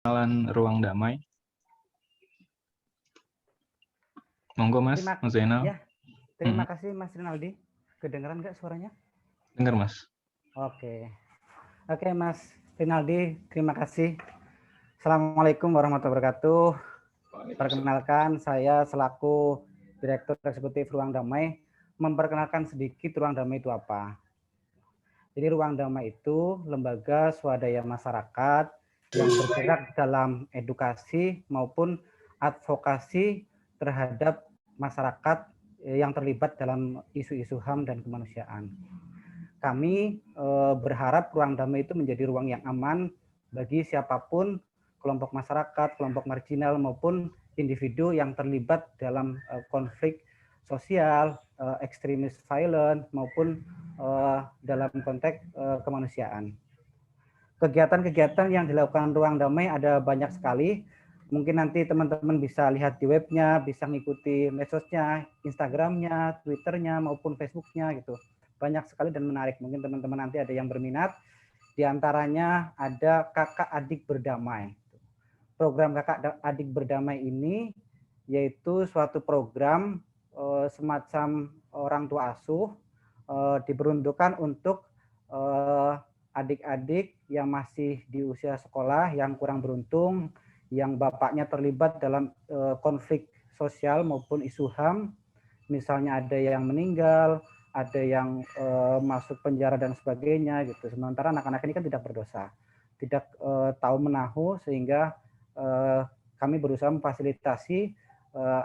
perkenalan Ruang Damai. Monggo Mas, Mas Zainal. Ya, terima kasih Mas Rinaldi. Kedengeran nggak suaranya? Dengar Mas. Oke Mas Rinaldi, terima kasih. Assalamualaikum warahmatullahi wabarakatuh. Perkenalkan, saya selaku Direktur Eksekutif Ruang Damai memperkenalkan sedikit Ruang Damai itu apa. Jadi Ruang Damai itu lembaga swadaya masyarakat yang bergerak dalam edukasi maupun advokasi terhadap masyarakat yang terlibat dalam isu-isu HAM dan kemanusiaan. Kami berharap Ruang Damai itu menjadi ruang yang aman bagi siapapun, kelompok masyarakat, kelompok marginal maupun individu yang terlibat dalam konflik sosial, ekstremis violent maupun dalam konteks kemanusiaan. Kegiatan-kegiatan yang dilakukan Ruang Damai ada banyak sekali. Mungkin nanti teman-teman bisa lihat di webnya, bisa ngikuti medsosnya, Instagramnya, Twitternya maupun Facebooknya gitu. Banyak sekali dan menarik. Mungkin teman-teman nanti ada yang berminat. Di antaranya ada Kakak Adik Berdamai. Program Kakak Adik Berdamai ini yaitu suatu program semacam orang tua asuh diperuntukkan untuk adik-adik yang masih di usia sekolah yang kurang beruntung, yang bapaknya terlibat dalam konflik sosial maupun isu HAM, misalnya ada yang meninggal, ada yang masuk penjara dan sebagainya gitu. Sementara anak-anak ini kan tidak berdosa, tidak tahu menahu, sehingga kami berusaha memfasilitasi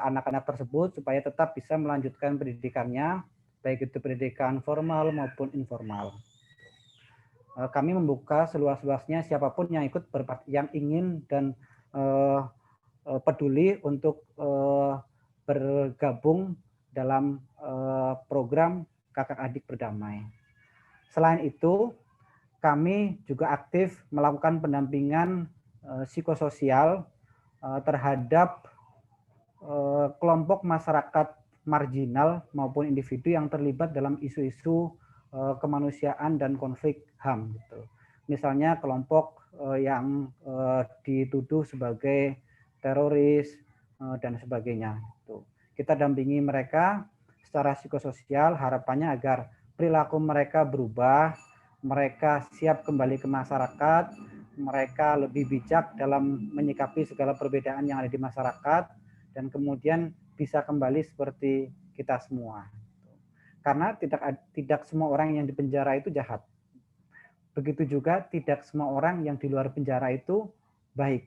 anak-anak tersebut supaya tetap bisa melanjutkan pendidikannya, baik itu pendidikan formal maupun informal. Kami membuka seluas-luasnya siapapun yang ikut yang ingin dan peduli untuk bergabung dalam program Kakak Adik Berdamai. Selain itu, kami juga aktif melakukan pendampingan psikososial terhadap kelompok masyarakat marginal maupun individu yang terlibat dalam isu-isu kemanusiaan dan konflik HAM gitu. Misalnya kelompok yang dituduh sebagai teroris dan sebagainya gitu. Kita dampingi mereka secara psikososial, harapannya agar perilaku mereka berubah, mereka siap kembali ke masyarakat, mereka lebih bijak dalam menyikapi segala perbedaan yang ada di masyarakat, dan kemudian bisa kembali seperti kita semua. Karena tidak semua orang yang di penjara itu jahat. Begitu juga tidak semua orang yang di luar penjara itu baik.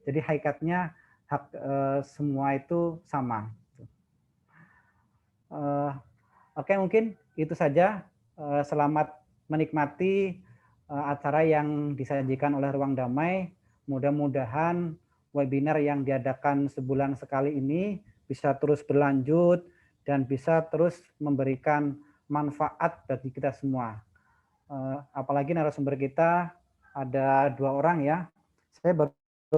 Jadi hakikatnya hak semua itu sama. Oke, mungkin itu saja. Selamat menikmati acara yang disajikan oleh Ruang Damai. Mudah-mudahan webinar yang diadakan sebulan sekali ini bisa terus berlanjut dan bisa terus memberikan manfaat bagi kita semua. Apalagi narasumber kita ada 2 orang ya. Saya baru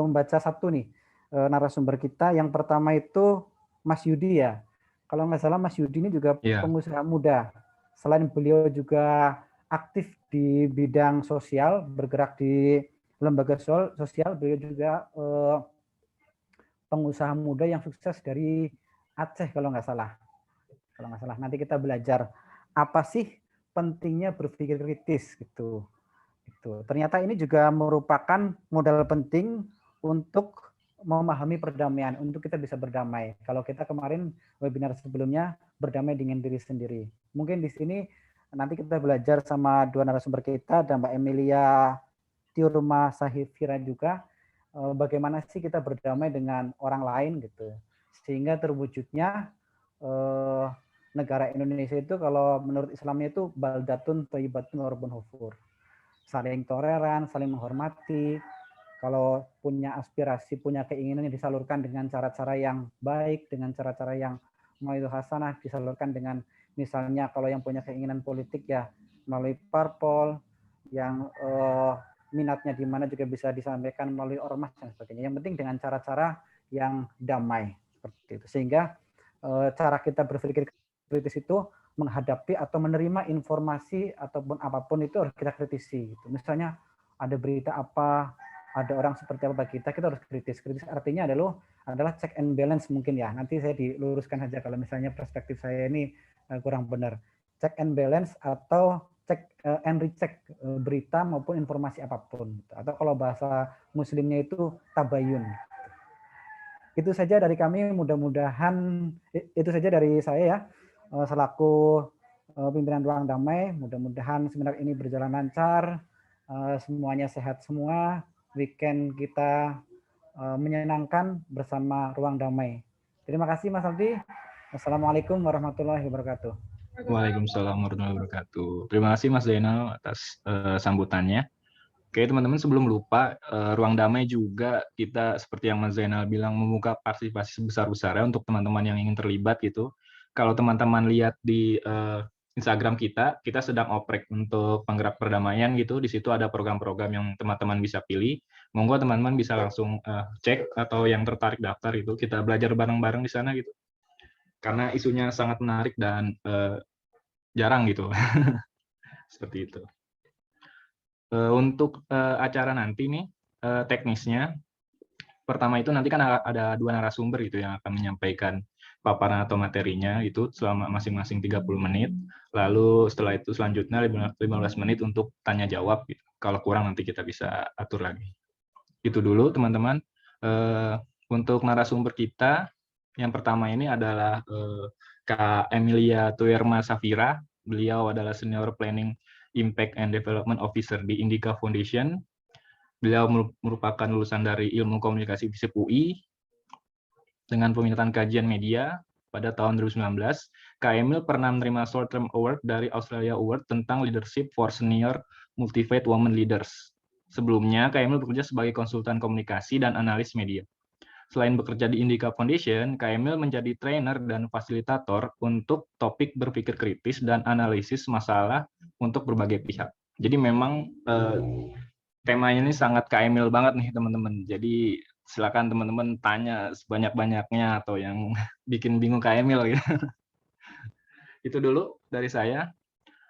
membaca satu nih narasumber kita. Yang pertama itu Mas Yudi ya. Kalau nggak salah Mas Yudi ini juga pengusaha muda. Selain beliau juga aktif di bidang sosial, bergerak di lembaga sosial, beliau juga pengusaha muda yang sukses dari Aceh kalau nggak salah. Nanti kita belajar apa sih pentingnya berpikir kritis gitu. Ternyata ini juga merupakan modal penting untuk memahami perdamaian, untuk kita bisa berdamai. Kalau kita kemarin webinar sebelumnya berdamai dengan diri sendiri. Mungkin di sini nanti kita belajar sama 2 narasumber kita, dan Mbak Emilia Tiurma Sahifira juga, bagaimana sih kita berdamai dengan orang lain gitu. Sehingga terwujudnya negara Indonesia itu kalau menurut Islamnya itu baldatun thayyibatun warabbun ghafur. Saling toleran, saling menghormati. Kalau punya aspirasi, punya keinginan yang disalurkan dengan cara-cara yang baik, dengan cara-cara yang mau'izah hasanah, disalurkan dengan misalnya kalau yang punya keinginan politik ya melalui parpol, yang minatnya di mana juga bisa disampaikan melalui ormas dan sebagainya. Yang penting dengan cara-cara yang damai seperti itu. Sehingga cara kita berpikir kritis itu menghadapi atau menerima informasi ataupun apapun itu harus kita kritisi gitu. Misalnya ada berita apa ada orang seperti apa bagi kita harus kritis. Kritis artinya adalah check and balance mungkin ya. Nanti saya diluruskan saja kalau misalnya perspektif saya ini kurang benar. Check and balance atau check and recheck berita maupun informasi apapun. Atau kalau bahasa muslimnya itu tabayun. Itu saja dari kami, mudah-mudahan itu saja dari saya ya, selaku pimpinan Ruang Damai. Mudah-mudahan seminar ini berjalan lancar, semuanya sehat semua, weekend kita menyenangkan bersama Ruang Damai. Terima kasih Mas Aldi. Assalamualaikum warahmatullahi wabarakatuh. Waalaikumsalam warahmatullahi wabarakatuh. Terima kasih Mas Zainal atas sambutannya. Oke teman-teman, sebelum lupa, Ruang Damai juga kita seperti yang Mas Zainal bilang membuka partisipasi sebesar-besarnya untuk teman-teman yang ingin terlibat gitu. Kalau teman-teman lihat di Instagram kita sedang oprek untuk penggerak perdamaian gitu. Di situ ada program-program yang teman-teman bisa pilih. Monggo teman-teman bisa langsung cek atau yang tertarik daftar itu. Kita belajar bareng-bareng di sana gitu. Karena isunya sangat menarik dan jarang gitu. Seperti itu. Untuk acara nanti nih, teknisnya, pertama itu nanti kan ada 2 narasumber gitu yang akan menyampaikan paparan atau materinya itu selama masing-masing 30 menit. Lalu setelah itu selanjutnya 15 menit untuk tanya jawab gitu. Kalau kurang nanti kita bisa atur lagi. Itu dulu teman-teman. Untuk narasumber kita, yang pertama ini adalah Kak Emilia Tuerma Safira. Beliau adalah Senior Planning Impact and Development Officer di Indica Foundation. Beliau merupakan lulusan dari Ilmu Komunikasi FISIP UI dengan peminatan kajian media pada tahun 2019. Kak Emil pernah menerima Short Term Award dari Australia Award tentang Leadership for Senior Motivated Women Leaders. Sebelumnya, Kak Emil bekerja sebagai konsultan komunikasi dan analis media. Selain bekerja di Indica Foundation, Kak Emil menjadi trainer dan fasilitator untuk topik berpikir kritis dan analisis masalah untuk berbagai pihak. Jadi memang temanya ini sangat Kak Emil banget nih teman-teman. Jadi silakan teman-teman tanya sebanyak-banyaknya atau yang bikin bingung Kak Emil gitu. Itu dulu dari saya.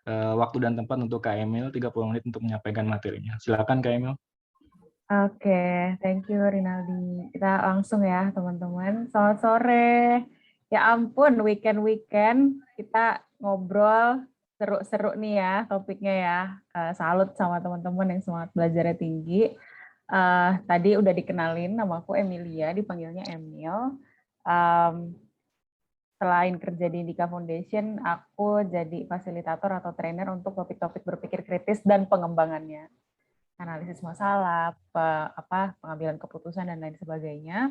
Waktu dan tempat untuk Kak Emil 30 menit untuk menyampaikan materinya. Silakan Kak Emil. Oke, thank you Rinaldi. Kita langsung ya teman-teman. Selamat sore. Ya ampun, weekend kita ngobrol seru-seru nih ya topiknya ya. Salut sama teman-teman yang semangat belajarnya tinggi. Tadi udah dikenalin, nama aku Emilia, dipanggilnya Emil. Selain kerja di Indica Foundation, aku jadi fasilitator atau trainer untuk topik-topik berpikir kritis dan pengembangannya. Analisis masalah, pengambilan keputusan dan lain sebagainya.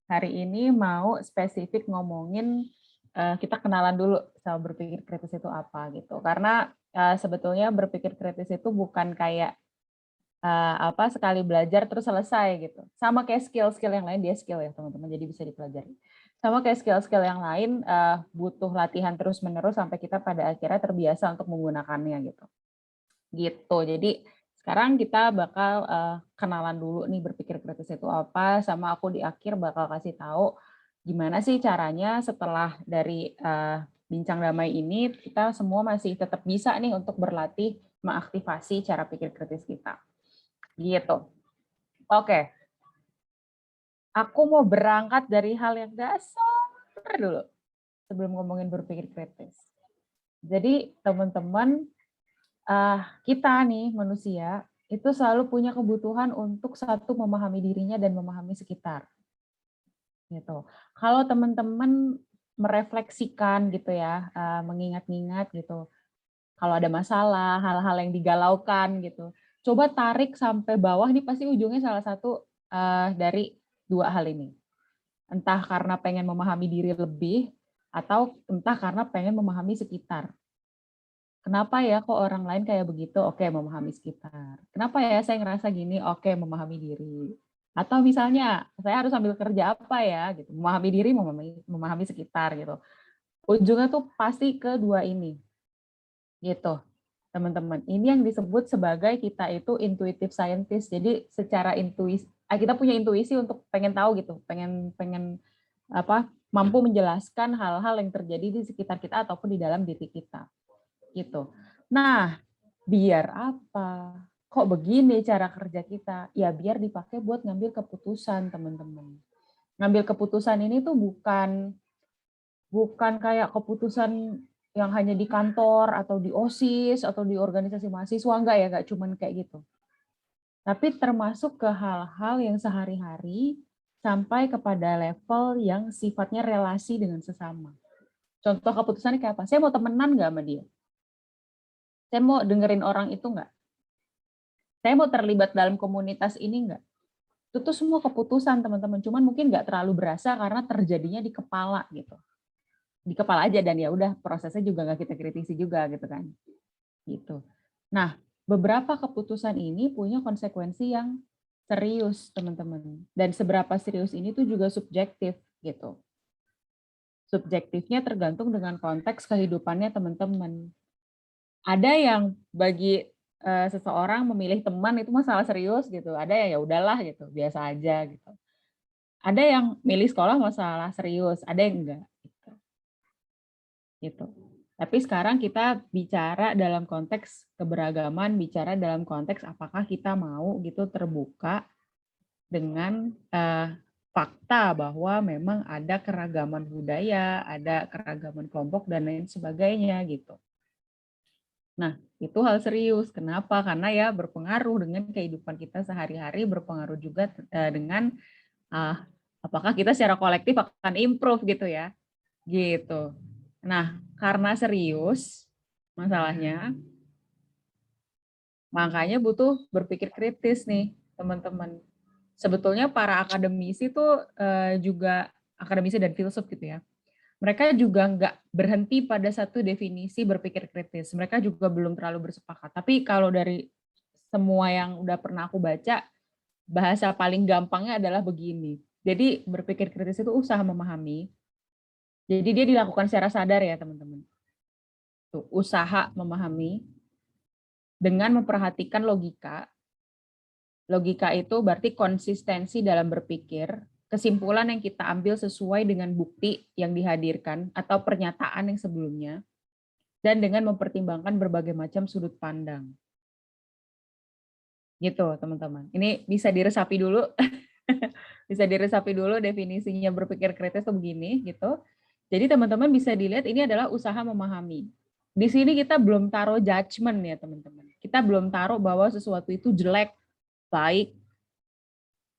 Hari ini mau spesifik ngomongin kita kenalan dulu sama berpikir kritis itu apa gitu. Karena sebetulnya berpikir kritis itu bukan kayak sekali belajar terus selesai gitu. Sama kayak skill-skill yang lain, dia skill ya teman-teman, jadi bisa dipelajari. Sama kayak skill-skill yang lain butuh latihan terus-menerus sampai kita pada akhirnya terbiasa untuk menggunakannya gitu. Gitu. Jadi sekarang kita bakal kenalan dulu nih berpikir kritis itu apa, sama aku di akhir bakal kasih tahu gimana sih caranya setelah dari bincang damai ini kita semua masih tetap bisa nih untuk berlatih mengaktifasi cara pikir kritis kita. Gitu. Oke. Aku mau berangkat dari hal yang dasar dulu sebelum ngomongin berpikir kritis. Jadi teman-teman, kita nih manusia itu selalu punya kebutuhan untuk satu memahami dirinya dan memahami sekitar. Gitu. Kalau teman-teman merefleksikan gitu ya, mengingat-ingat gitu, kalau ada masalah, hal-hal yang digalaukan gitu, coba tarik sampai bawah, ini pasti ujungnya salah satu dari 2 hal ini. Entah karena pengen memahami diri lebih, atau entah karena pengen memahami sekitar. Kenapa ya kok orang lain kayak begitu? Oke, memahami sekitar. Kenapa ya saya ngerasa gini? Oke, memahami diri. Atau misalnya saya harus ambil kerja apa ya? Gitu. Memahami diri, memahami sekitar gitu. Ujungnya tuh pasti ke 2 ini. Gitu, teman-teman. Ini yang disebut sebagai kita itu intuitive scientist. Jadi secara intuisi, kita punya intuisi untuk pengen tahu gitu, pengen mampu menjelaskan hal-hal yang terjadi di sekitar kita ataupun di dalam diri kita. Gitu. Nah, biar apa? kok begini cara kerja kita? Ya biar dipakai buat ngambil keputusan, teman-teman. Ngambil keputusan ini tuh bukan kayak keputusan yang hanya di kantor atau di OSIS atau di organisasi mahasiswa, enggak cuman kayak gitu. Tapi termasuk ke hal-hal yang sehari-hari sampai kepada level yang sifatnya relasi dengan sesama. Contoh keputusannya kayak apa? Saya mau temenan nggak sama dia? Saya mau dengerin orang itu nggak? Saya mau terlibat dalam komunitas ini nggak? Itu semua keputusan, teman-teman. Cuman mungkin nggak terlalu berasa karena terjadinya di kepala gitu. Di kepala aja, dan ya udah prosesnya juga nggak kita kritisi juga gitu kan. Gitu. Nah, beberapa keputusan ini punya konsekuensi yang serius, teman-teman. Dan seberapa serius ini tuh juga subjektif gitu. Subjektifnya tergantung dengan konteks kehidupannya teman-teman. Ada yang bagi seseorang memilih teman itu masalah serius gitu. Ada yang ya udahlah gitu, biasa aja gitu. Ada yang milih sekolah masalah serius, ada yang enggak gitu. Tapi sekarang kita bicara dalam konteks keberagaman, bicara dalam konteks apakah kita mau gitu terbuka dengan fakta bahwa memang ada keragaman budaya, ada keragaman kelompok dan lain sebagainya gitu. Nah, itu hal serius. Kenapa? Karena ya berpengaruh dengan kehidupan kita sehari-hari, berpengaruh juga dengan apakah kita secara kolektif akan improve gitu ya. Gitu. Nah, karena serius masalahnya, makanya butuh berpikir kritis nih, teman-teman. Sebetulnya para akademisi tuh juga akademisi dan filsuf gitu ya. Mereka juga nggak berhenti pada satu definisi berpikir kritis. Mereka juga belum terlalu bersepakat. Tapi kalau dari semua yang udah pernah aku baca, bahasa paling gampangnya adalah begini. Jadi berpikir kritis itu usaha memahami. Jadi dia dilakukan secara sadar ya teman-teman. Tuh, usaha memahami dengan memperhatikan logika. Logika itu berarti konsistensi dalam berpikir, kesimpulan yang kita ambil sesuai dengan bukti yang dihadirkan atau pernyataan yang sebelumnya, dan dengan mempertimbangkan berbagai macam sudut pandang. Gitu teman-teman. Ini bisa diresapi dulu. Bisa diresapi dulu definisinya berpikir kritis itu begini gitu. Jadi teman-teman bisa dilihat ini adalah usaha memahami. Di sini kita belum taruh judgement ya teman-teman. Kita belum taruh bahwa sesuatu itu jelek, baik,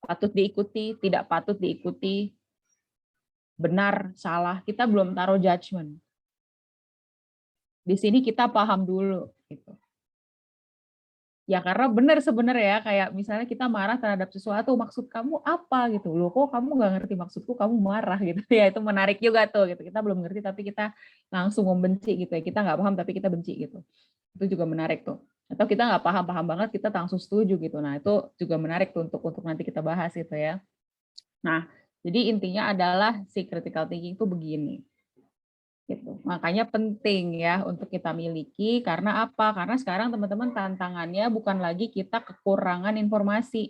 patut diikuti, tidak patut diikuti, benar, salah. Kita belum taruh judgement. Di sini kita paham dulu gitu. Ya karena benar sebenarnya kayak misalnya kita marah terhadap sesuatu, maksud kamu apa gitu. Loh kok kamu nggak ngerti maksudku, kamu marah gitu. Ya itu menarik juga tuh gitu. Kita belum ngerti tapi kita langsung membenci gitu ya. Kita nggak paham tapi kita benci gitu. Itu juga menarik tuh. Atau kita nggak paham banget kita langsung setuju gitu. Nah itu juga menarik tuh untuk nanti kita bahas gitu ya. Nah jadi intinya adalah si critical thinking itu begini. Gitu. Makanya penting ya untuk kita miliki karena apa? Karena sekarang teman-teman tantangannya bukan lagi kita kekurangan informasi.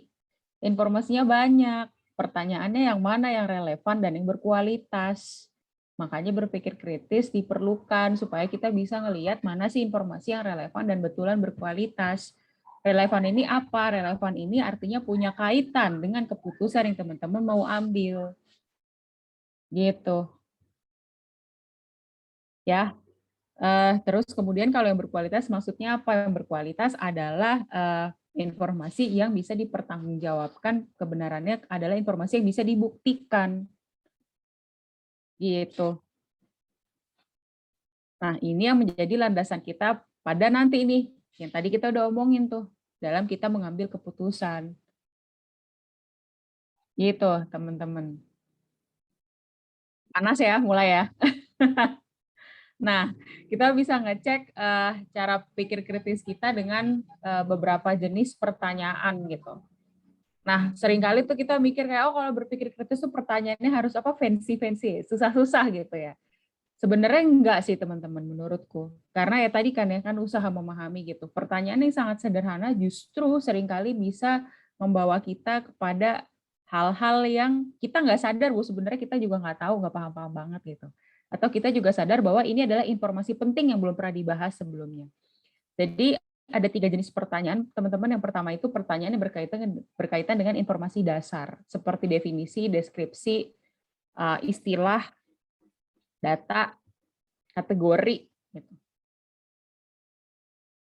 Informasinya banyak, pertanyaannya yang mana yang relevan dan yang berkualitas. Makanya berpikir kritis diperlukan supaya kita bisa ngelihat mana sih informasi yang relevan dan betulan berkualitas. Relevan ini apa? Relevan ini artinya punya kaitan dengan keputusan yang teman-teman mau ambil. Gitu. Ya, terus kemudian kalau yang berkualitas maksudnya apa? Yang berkualitas adalah informasi yang bisa dipertanggungjawabkan kebenarannya adalah informasi yang bisa dibuktikan. Gitu. Nah, ini yang menjadi landasan kita pada nanti ini. Yang tadi kita udah omongin tuh dalam kita mengambil keputusan. Gitu, teman-teman. Panas ya, mulai ya. Nah, kita bisa ngecek cara pikir kritis kita dengan beberapa jenis pertanyaan gitu. Nah, seringkali tuh kita mikir kayak, oh kalau berpikir kritis tuh pertanyaannya harus apa fancy-fancy, susah-susah gitu ya. Sebenarnya enggak sih teman-teman menurutku. Karena ya tadi kan usaha memahami gitu. Pertanyaan yang sangat sederhana justru seringkali bisa membawa kita kepada hal-hal yang kita nggak sadar, Bu. Sebenarnya kita juga nggak tahu, nggak paham-paham banget gitu. Atau kita juga sadar bahwa ini adalah informasi penting yang belum pernah dibahas sebelumnya. Jadi ada 3 jenis pertanyaan, teman-teman. Yang pertama itu pertanyaannya berkaitan dengan informasi dasar, seperti definisi, deskripsi, istilah, data, kategori. Gitu.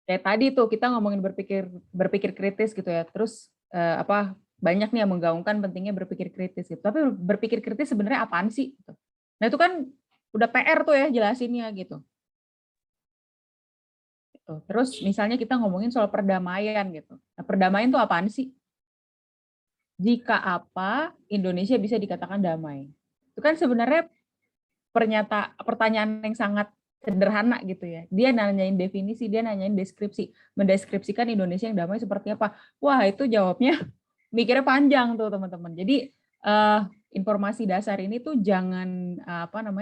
Kayak tadi tuh kita ngomongin berpikir kritis gitu ya. Terus banyak nih yang menggaungkan pentingnya berpikir kritis gitu. Tapi berpikir kritis sebenarnya apaan sih? Gitu. Nah itu kan udah PR tuh ya jelasinnya gitu. Terus misalnya kita ngomongin soal perdamaian gitu. Nah, perdamaian itu apaan sih? Jika apa Indonesia bisa dikatakan damai? Itu kan sebenarnya pertanyaan yang sangat sederhana gitu ya. Dia nanyain definisi, dia nanyain deskripsi. Mendeskripsikan Indonesia yang damai seperti apa? Wah, itu jawabnya mikirnya panjang tuh teman-teman. Jadi informasi dasar ini tuh jangan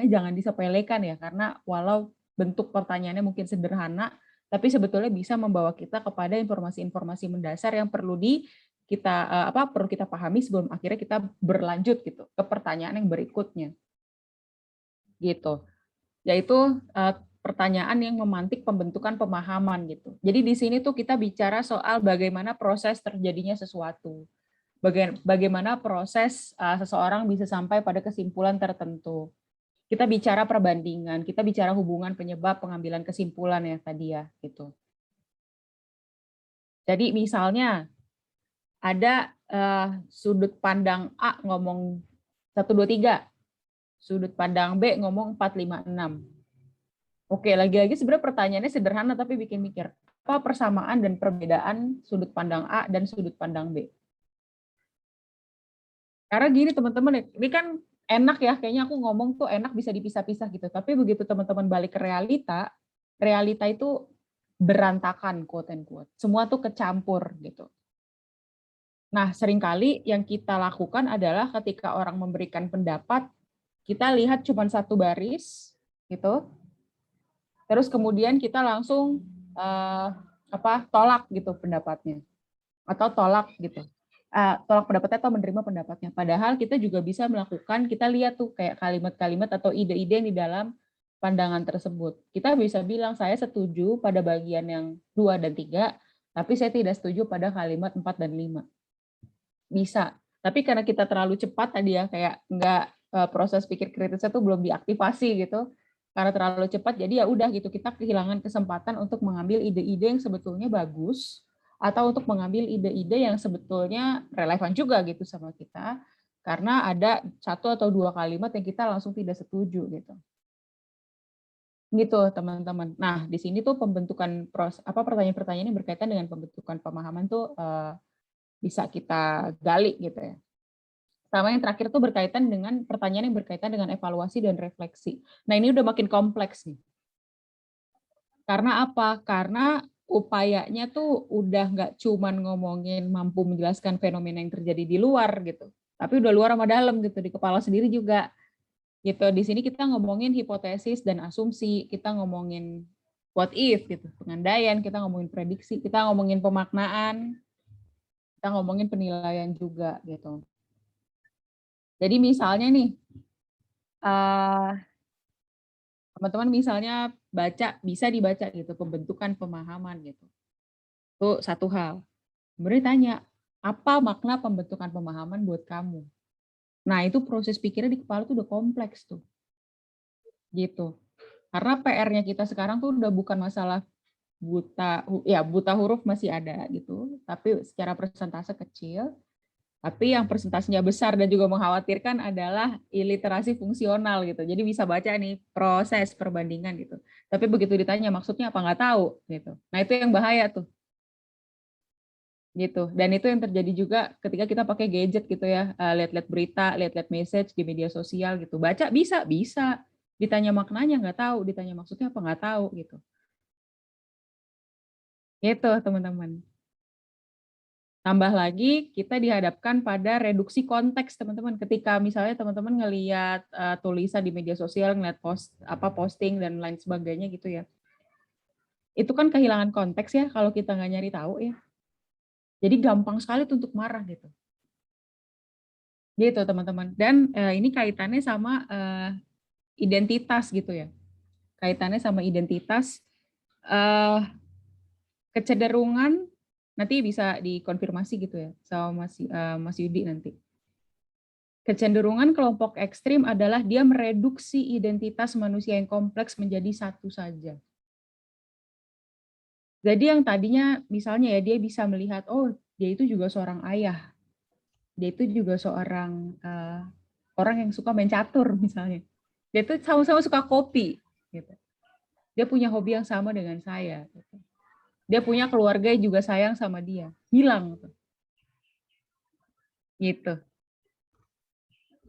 jangan disepelekan ya, karena walau bentuk pertanyaannya mungkin sederhana, tapi sebetulnya bisa membawa kita kepada informasi-informasi mendasar yang perlu perlu kita pahami sebelum akhirnya kita berlanjut gitu ke pertanyaan yang berikutnya. Gitu. Yaitu pertanyaan yang memantik pembentukan pemahaman gitu. Jadi di sini tuh kita bicara soal bagaimana proses terjadinya sesuatu. Bagaimana proses seseorang bisa sampai pada kesimpulan tertentu. Kita bicara perbandingan, kita bicara hubungan penyebab pengambilan kesimpulan ya tadi ya gitu. Jadi misalnya ada sudut pandang A ngomong 1, 2, 3, sudut pandang B ngomong 4, 5, 6. Oke, lagi-lagi sebenarnya pertanyaannya sederhana tapi bikin mikir. Apa persamaan dan perbedaan sudut pandang A dan sudut pandang B? Karena gini teman-teman, ini kan enak ya, kayaknya aku ngomong tuh enak bisa dipisah-pisah gitu. Tapi begitu teman-teman balik ke realita, realita itu berantakan, quote and quote. Semua tuh kecampur gitu. Nah, seringkali yang kita lakukan adalah ketika orang memberikan pendapat, kita lihat cuma satu baris gitu. Terus kemudian kita langsung tolak gitu pendapatnya. Atau tolak gitu. Tolak pendapatnya atau menerima pendapatnya. Padahal kita juga bisa melakukan, kita lihat tuh kayak kalimat-kalimat atau ide-ide yang di dalam pandangan tersebut. Kita bisa bilang saya setuju pada bagian yang 2 dan 3, tapi saya tidak setuju pada kalimat 4 dan 5. Bisa. Tapi karena kita terlalu cepat tadi ya, kayak proses pikir kritisnya tuh belum diaktifasi gitu. Karena terlalu cepat, jadi ya udah gitu, kita kehilangan kesempatan untuk mengambil ide-ide yang sebetulnya bagus, atau untuk mengambil ide-ide yang sebetulnya relevan juga gitu sama kita, karena ada 1 atau 2 kalimat yang kita langsung tidak setuju gitu. Gitu teman-teman. Nah di sini tuh pembentukan pertanyaan-pertanyaan yang berkaitan dengan pembentukan pemahaman tuh bisa kita gali gitu ya. Sama yang terakhir tuh berkaitan dengan pertanyaan yang berkaitan dengan evaluasi dan refleksi. Nah ini udah makin kompleks nih. Karena apa? Karena upayanya tuh udah nggak cuman ngomongin mampu menjelaskan fenomena yang terjadi di luar gitu, tapi udah luar sama dalam gitu, di kepala sendiri juga. Gitu. Di sini kita ngomongin hipotesis dan asumsi, kita ngomongin what if gitu, pengandaian, kita ngomongin prediksi, kita ngomongin pemaknaan, kita ngomongin penilaian juga gitu. Jadi misalnya nih, teman-teman misalnya bisa dibaca gitu pembentukan pemahaman gitu. Itu satu hal. Kemudian tanya, apa makna pembentukan pemahaman buat kamu? Nah, itu proses pikirnya di kepala tuh udah kompleks tuh. Gitu. Karena PR-nya kita sekarang tuh udah bukan masalah buta huruf masih ada gitu, tapi secara persentase kecil. Tapi yang persentasenya besar dan juga mengkhawatirkan adalah iliterasi fungsional gitu. Jadi bisa baca nih proses perbandingan gitu. Tapi begitu ditanya maksudnya apa nggak tahu gitu. Nah itu yang bahaya tuh. Gitu. Dan itu yang terjadi juga ketika kita pakai gadget gitu ya. Lihat-lihat berita, lihat-lihat message di media sosial gitu. Baca bisa. Ditanya maknanya nggak tahu, ditanya maksudnya apa nggak tahu gitu. Gitu teman-teman. Tambah lagi kita dihadapkan pada reduksi konteks teman-teman. Ketika misalnya teman-teman ngelihat tulisan di media sosial, ngelihat posting dan lain sebagainya gitu ya. Itu kan kehilangan konteks ya kalau kita nggak nyari tahu ya. Jadi gampang sekali tuh untuk marah gitu. Gitu teman-teman. Dan ini kaitannya sama identitas gitu ya. Kaitannya sama identitas. kecenderungan, nanti bisa dikonfirmasi gitu ya sama Mas Yudi nanti. Kecenderungan kelompok ekstrim adalah dia mereduksi identitas manusia yang kompleks menjadi satu saja. Jadi yang tadinya misalnya ya dia bisa melihat, oh dia itu juga seorang ayah, dia itu juga seorang orang yang suka main catur misalnya, dia itu sama-sama suka kopi, gitu. Dia punya hobi yang sama dengan saya, gitu. Dia punya keluarga yang juga sayang sama dia, hilang, gitu.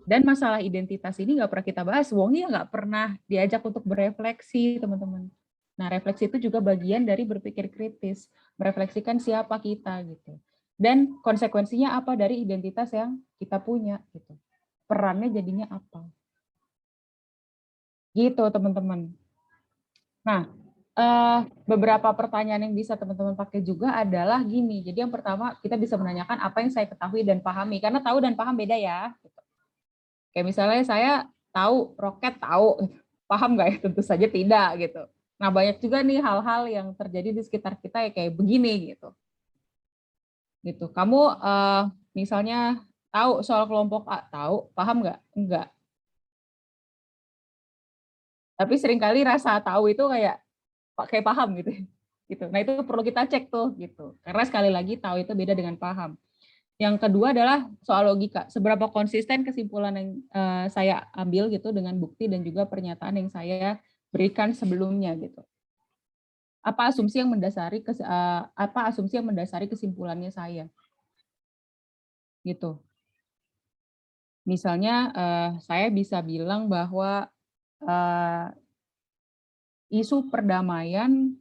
Dan masalah identitas ini nggak pernah kita bahas, wong ya nggak pernah diajak untuk berefleksi, teman-teman. Nah, refleksi itu juga bagian dari berpikir kritis, merefleksikan siapa kita gitu. Dan konsekuensinya apa dari identitas yang kita punya gitu. Perannya jadinya apa? Gitu, teman-teman. Nah, beberapa pertanyaan yang bisa teman-teman pakai juga adalah gini. Jadi yang pertama kita bisa menanyakan apa yang saya ketahui dan pahami, karena tahu dan paham beda ya. Kayak misalnya saya tahu roket, tahu, paham nggak ya? Tentu saja tidak gitu. Nah banyak juga nih hal-hal yang terjadi di sekitar kita ya kayak begini gitu. Gitu. Kamu misalnya tahu soal kelompok A, tahu, paham nggak? Enggak. Tapi seringkali rasa tahu itu kayak paham gitu. Gitu. Nah itu perlu kita cek tuh gitu. Karena sekali lagi tahu itu beda dengan paham. Yang kedua adalah soal logika. Seberapa konsisten kesimpulan yang saya ambil gitu dengan bukti dan juga pernyataan yang saya berikan sebelumnya gitu. Apa asumsi yang mendasari kesimpulannya saya? Gitu. Misalnya saya bisa bilang bahwa isu perdamaian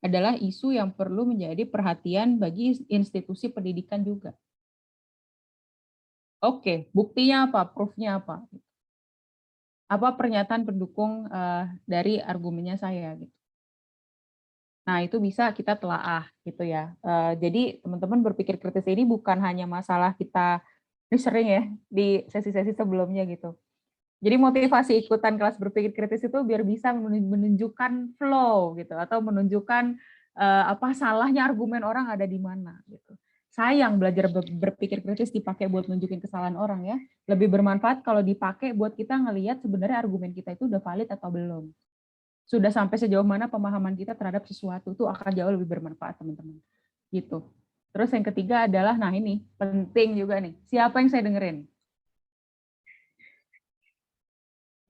adalah isu yang perlu menjadi perhatian bagi institusi pendidikan juga. Oke, buktinya apa? Proof-nya apa? Apa pernyataan pendukung dari argumennya saya gitu. Nah, itu bisa kita telaah gitu ya. Jadi teman-teman berpikir kritis ini bukan hanya masalah kita, ini sering ya di sesi-sesi sebelumnya gitu. Jadi motivasi ikutan kelas berpikir kritis itu biar bisa menunjukkan flow gitu atau menunjukkan apa salahnya argumen orang ada di mana gitu. Sayang belajar berpikir kritis dipakai buat nunjukin kesalahan orang ya. Lebih bermanfaat kalau dipakai buat kita ngelihat sebenarnya argumen kita itu udah valid atau belum. Sudah sampai sejauh mana pemahaman kita terhadap sesuatu itu akan jauh lebih bermanfaat, teman-teman. Gitu. Terus yang ketiga adalah, nah ini penting juga nih, siapa yang saya dengerin?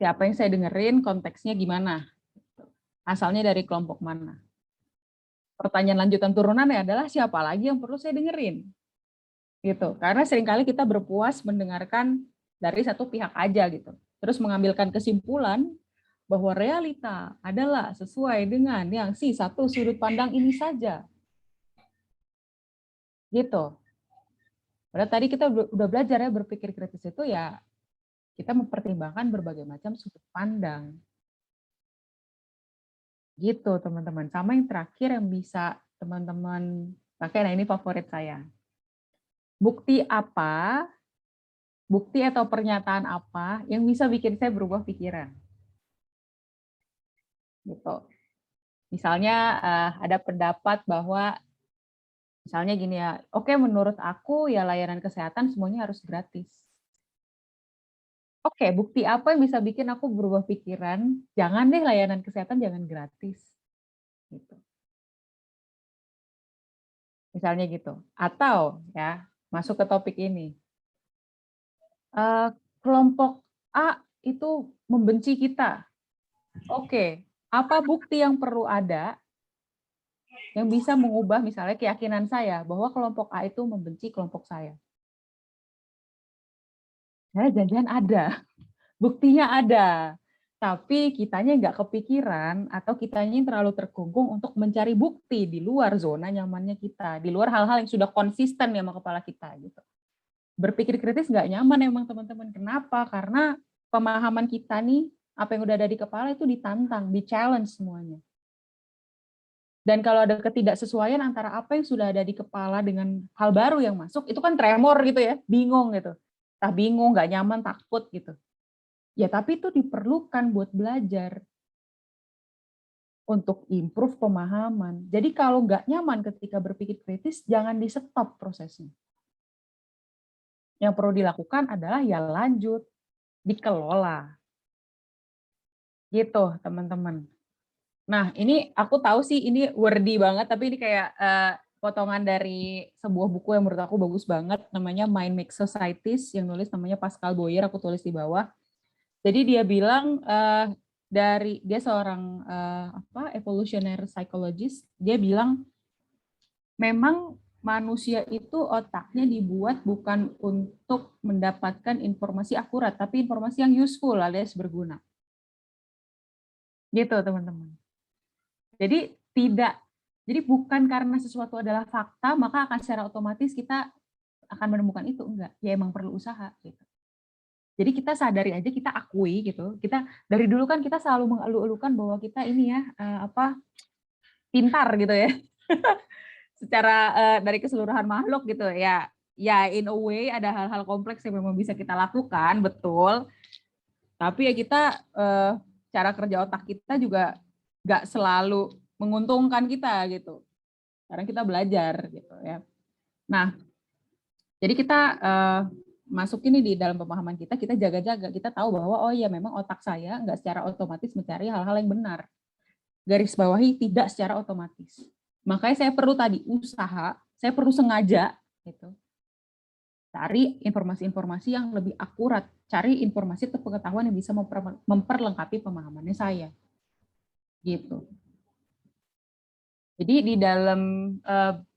Siapa yang saya dengerin, konteksnya gimana? Asalnya dari kelompok mana? Pertanyaan lanjutan turunannya adalah siapa lagi yang perlu saya dengerin? Gitu. Karena seringkali kita berpuas mendengarkan dari satu pihak aja gitu. Terus mengambilkan kesimpulan bahwa realita adalah sesuai dengan yang satu sudut pandang ini saja. Gitu. Padahal tadi kita udah belajar ya berpikir kritis itu ya kita mempertimbangkan berbagai macam sudut pandang. Gitu teman-teman. Sama yang terakhir yang bisa teman-teman pakai, nah ini favorit saya. Bukti apa, bukti atau pernyataan apa yang bisa bikin saya berubah pikiran. Gitu. Misalnya ada pendapat bahwa misalnya gini ya, oke menurut aku ya layanan kesehatan semuanya harus gratis. Oke, bukti apa yang bisa bikin aku berubah pikiran, jangan deh layanan kesehatan jangan gratis. Gitu. Misalnya gitu. Atau ya, masuk ke topik ini. Kelompok A itu membenci kita. Oke, apa bukti yang perlu ada yang bisa mengubah misalnya keyakinan saya bahwa kelompok A itu membenci kelompok saya? Ya, jangan ada. Buktinya ada. Tapi kitanya nggak kepikiran atau kitanya yang terlalu terkungkung untuk mencari bukti di luar zona nyamannya kita, di luar hal-hal yang sudah konsisten ya sama kepala kita gitu. Berpikir kritis nggak nyaman emang teman-teman. Kenapa? Karena pemahaman kita nih, apa yang udah ada di kepala itu ditantang, di-challenge semuanya. Dan kalau ada ketidaksesuaian antara apa yang sudah ada di kepala dengan hal baru yang masuk, itu kan tremor gitu ya, bingung gitu. Entah bingung, nggak nyaman, takut gitu. Ya tapi itu diperlukan buat belajar. untuk improve pemahaman. Jadi kalau nggak nyaman ketika berpikir kritis, jangan di stop prosesnya. Yang perlu dilakukan adalah ya lanjut, dikelola. Gitu, teman-teman. Nah, ini aku tahu sih ini wordy banget, tapi ini kayak potongan dari sebuah buku yang menurut aku bagus banget, namanya Mind Makes Societies, yang nulis namanya Pascal Boyer, aku tulis di bawah. Jadi dia bilang dia seorang evolutionary psychologist, dia bilang memang manusia itu otaknya dibuat bukan untuk mendapatkan informasi akurat, tapi informasi yang useful alias berguna. Gitu, teman-teman. Jadi bukan karena sesuatu adalah fakta, maka akan secara otomatis kita akan menemukan itu, enggak. Ya emang perlu usaha gitu. Jadi kita sadari aja, kita akui gitu. Kita dari dulu kan kita selalu mengeluh-elukan bahwa kita ini ya pintar gitu ya. Secara dari keseluruhan makhluk gitu ya. Ya in a way ada hal-hal kompleks yang memang bisa kita lakukan, betul. Tapi ya kita cara kerja otak kita juga enggak selalu menguntungkan kita gitu. Sekarang kita belajar gitu ya. Nah, jadi kita masuk ini di dalam pemahaman kita jaga-jaga, kita tahu bahwa oh iya memang otak saya nggak secara otomatis mencari hal-hal yang benar. Garis bawahi tidak secara otomatis. Makanya saya perlu tadi usaha, saya perlu sengaja gitu. Cari informasi-informasi yang lebih akurat, cari informasi atau pengetahuan yang bisa memperlengkapi pemahamannya saya. Gitu. Jadi di dalam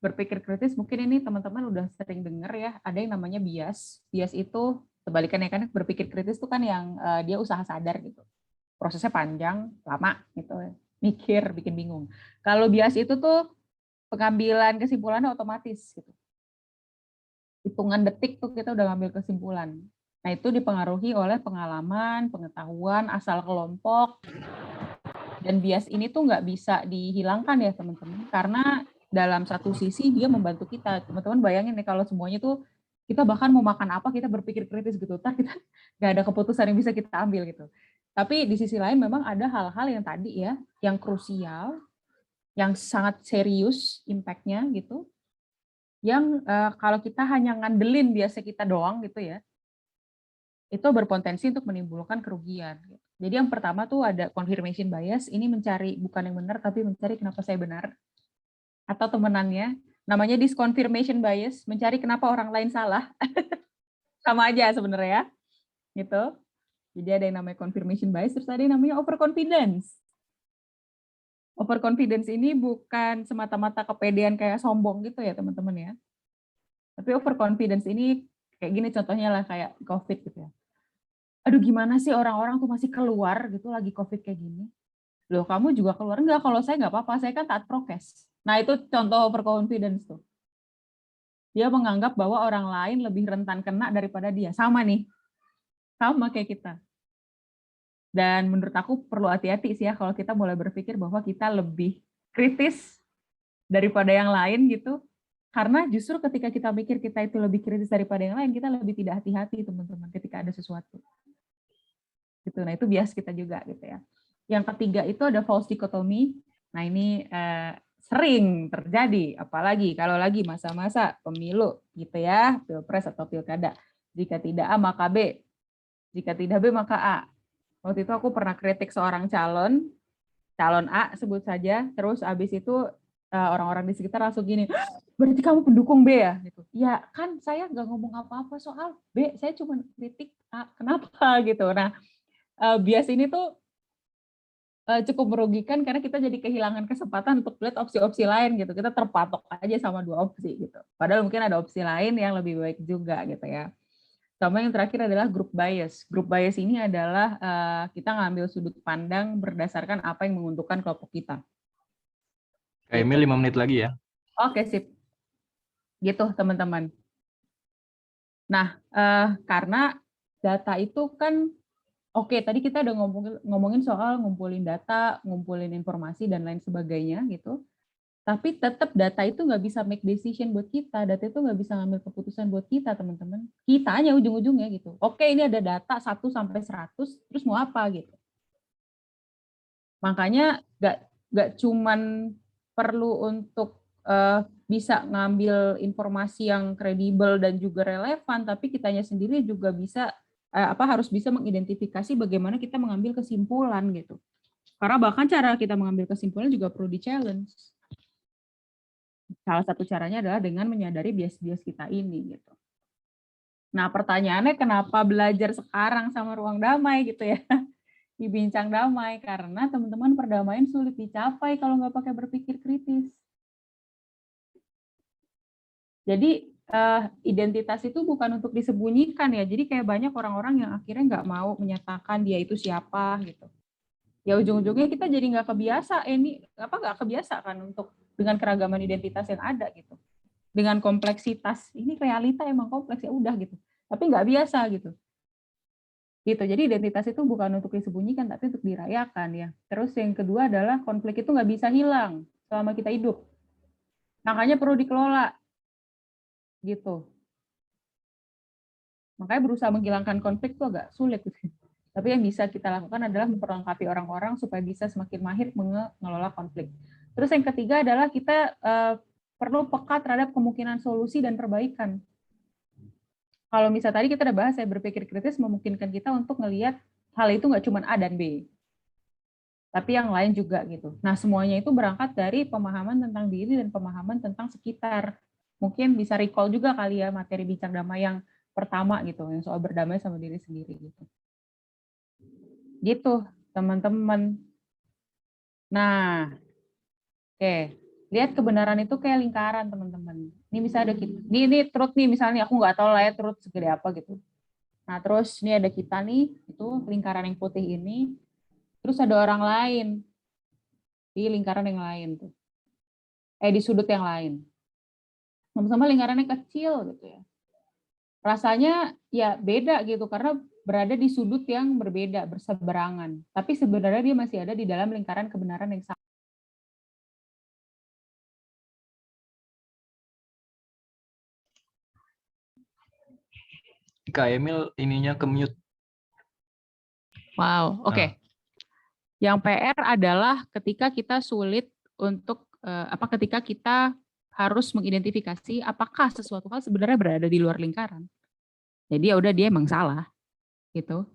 berpikir kritis mungkin ini teman-teman udah sering dengar ya, ada yang namanya bias. Bias itu kebalikannya kan berpikir kritis itu kan yang dia usaha sadar gitu. Prosesnya panjang, lama gitu. Mikir, bikin bingung. Kalau bias itu tuh pengambilan kesimpulannya otomatis gitu. Hitungan detik tuh kita udah ngambil kesimpulan. Nah, itu dipengaruhi oleh pengalaman, pengetahuan, asal kelompok. Dan bias ini tuh nggak bisa dihilangkan ya teman-teman, karena dalam satu sisi dia membantu kita. Teman-teman bayangin nih kalau semuanya tuh kita bahkan mau makan apa kita berpikir kritis gitu, ntar kita nggak ada keputusan yang bisa kita ambil gitu. Tapi di sisi lain memang ada hal-hal yang tadi ya, yang krusial, yang sangat serius impact-nya gitu, yang kalau kita hanya ngandelin biasa kita doang gitu ya, itu berpotensi untuk menimbulkan kerugian. Jadi yang pertama tuh ada confirmation bias, ini mencari bukan yang benar tapi mencari kenapa saya benar. Atau temenannya, namanya disconfirmation bias, mencari kenapa orang lain salah. Sama aja sebenarnya gitu. Jadi ada yang namanya confirmation bias, terus ada yang namanya overconfidence. Overconfidence ini bukan semata-mata kepedean kayak sombong gitu ya teman-teman ya. Tapi overconfidence ini kayak gini contohnya lah kayak COVID gitu ya. Aduh gimana sih orang-orang tuh masih keluar gitu lagi COVID kayak gini. Loh kamu juga keluar? Enggak, kalau saya nggak apa-apa, saya kan taat prokes. Nah itu contoh overconfidence tuh. Dia menganggap bahwa orang lain lebih rentan kena daripada dia. Sama nih, sama kayak kita. Dan menurut aku perlu hati-hati sih ya kalau kita mulai berpikir bahwa kita lebih kritis daripada yang lain gitu. Karena justru ketika kita mikir kita itu lebih kritis daripada yang lain, kita lebih tidak hati-hati teman-teman ketika ada sesuatu. Gitu. Nah itu bias kita juga gitu ya. Yang ketiga itu ada false dichotomy. Nah ini sering terjadi, apalagi kalau lagi masa-masa pemilu gitu ya, pilpres atau pilkada. Jika tidak A maka B, jika tidak B maka A. Waktu itu aku pernah kritik seorang calon A sebut saja, terus habis itu orang-orang di sekitar langsung gini, berarti kamu pendukung B ya? Gitu. Ya kan saya nggak ngomong apa-apa soal B, saya cuma kritik A, kenapa gitu. Nah bias ini tuh cukup merugikan karena kita jadi kehilangan kesempatan untuk lihat opsi-opsi lain gitu. Kita terpatok aja sama dua opsi gitu. Padahal mungkin ada opsi lain yang lebih baik juga gitu ya. Sama yang terakhir adalah group bias. Group bias ini adalah kita ngambil sudut pandang berdasarkan apa yang menguntungkan kelompok kita. Kak Emil 5 menit lagi ya. Oke, sip. Gitu teman-teman. Nah, karena data itu kan oke, tadi kita udah ngomongin soal ngumpulin data, ngumpulin informasi, dan lain sebagainya gitu. Tapi tetap data itu nggak bisa make decision buat kita, data itu nggak bisa ngambil keputusan buat kita, teman-teman. Kitanya ujung-ujungnya gitu. Oke, ini ada data 1 sampai 100, terus mau apa gitu. Makanya nggak cuman perlu untuk bisa ngambil informasi yang kredibel dan juga relevan, tapi kitanya sendiri juga bisa harus bisa mengidentifikasi bagaimana kita mengambil kesimpulan gitu. Karena bahkan cara kita mengambil kesimpulan juga perlu di-challenge. Salah satu caranya adalah dengan menyadari bias-bias kita ini gitu. Nah, pertanyaannya kenapa belajar sekarang sama ruang damai gitu ya? Di bincang damai, karena teman-teman perdamaian sulit dicapai kalau nggak pakai berpikir kritis. Jadi identitas itu bukan untuk disembunyikan ya. Jadi kayak banyak orang-orang yang akhirnya nggak mau menyatakan dia itu siapa gitu. Ya ujung-ujungnya kita jadi nggak kebiasa nggak kebiasa kan untuk dengan keragaman identitas yang ada gitu. Dengan kompleksitas ini realita emang kompleks ya udah gitu. Tapi nggak biasa gitu. Gitu. Jadi identitas itu bukan untuk disembunyikan tapi untuk dirayakan ya. Terus yang kedua adalah konflik itu nggak bisa hilang selama kita hidup. Makanya perlu dikelola. Gitu. Makanya berusaha menghilangkan konflik itu agak sulit. Tapi yang bisa kita lakukan adalah memperlengkapi orang-orang supaya bisa semakin mahir mengelola konflik. Terus yang ketiga adalah kita perlu peka terhadap kemungkinan solusi dan perbaikan. Kalau misalnya tadi kita udah bahas, saya berpikir kritis memungkinkan kita untuk ngelihat hal itu nggak cuma A dan B, tapi yang lain juga gitu. Nah semuanya itu berangkat dari pemahaman tentang diri dan pemahaman tentang sekitar. Mungkin bisa recall juga kali ya materi bincang damai yang pertama gitu, yang soal berdamai sama diri sendiri gitu. Gitu teman-teman. Nah, oke. Lihat kebenaran itu kayak lingkaran teman-teman. Ini bisa ada kita. Ini truth nih misalnya, aku nggak tahu lah ya truth segede apa gitu. Nah terus ini ada kita nih, itu lingkaran yang putih ini. Terus ada orang lain di lingkaran yang lain tuh. Di sudut yang lain. Sama-sama lingkarannya kecil gitu ya. Rasanya ya beda gitu karena berada di sudut yang berbeda, berseberangan. Tapi sebenarnya dia masih ada di dalam lingkaran kebenaran yang sama. Kak Emil ininya ke-mute. Wow, oke. Yang PR adalah ketika kita sulit untuk ketika kita harus mengidentifikasi apakah sesuatu hal sebenarnya berada di luar lingkaran. Jadi ya udah dia emang salah gitu.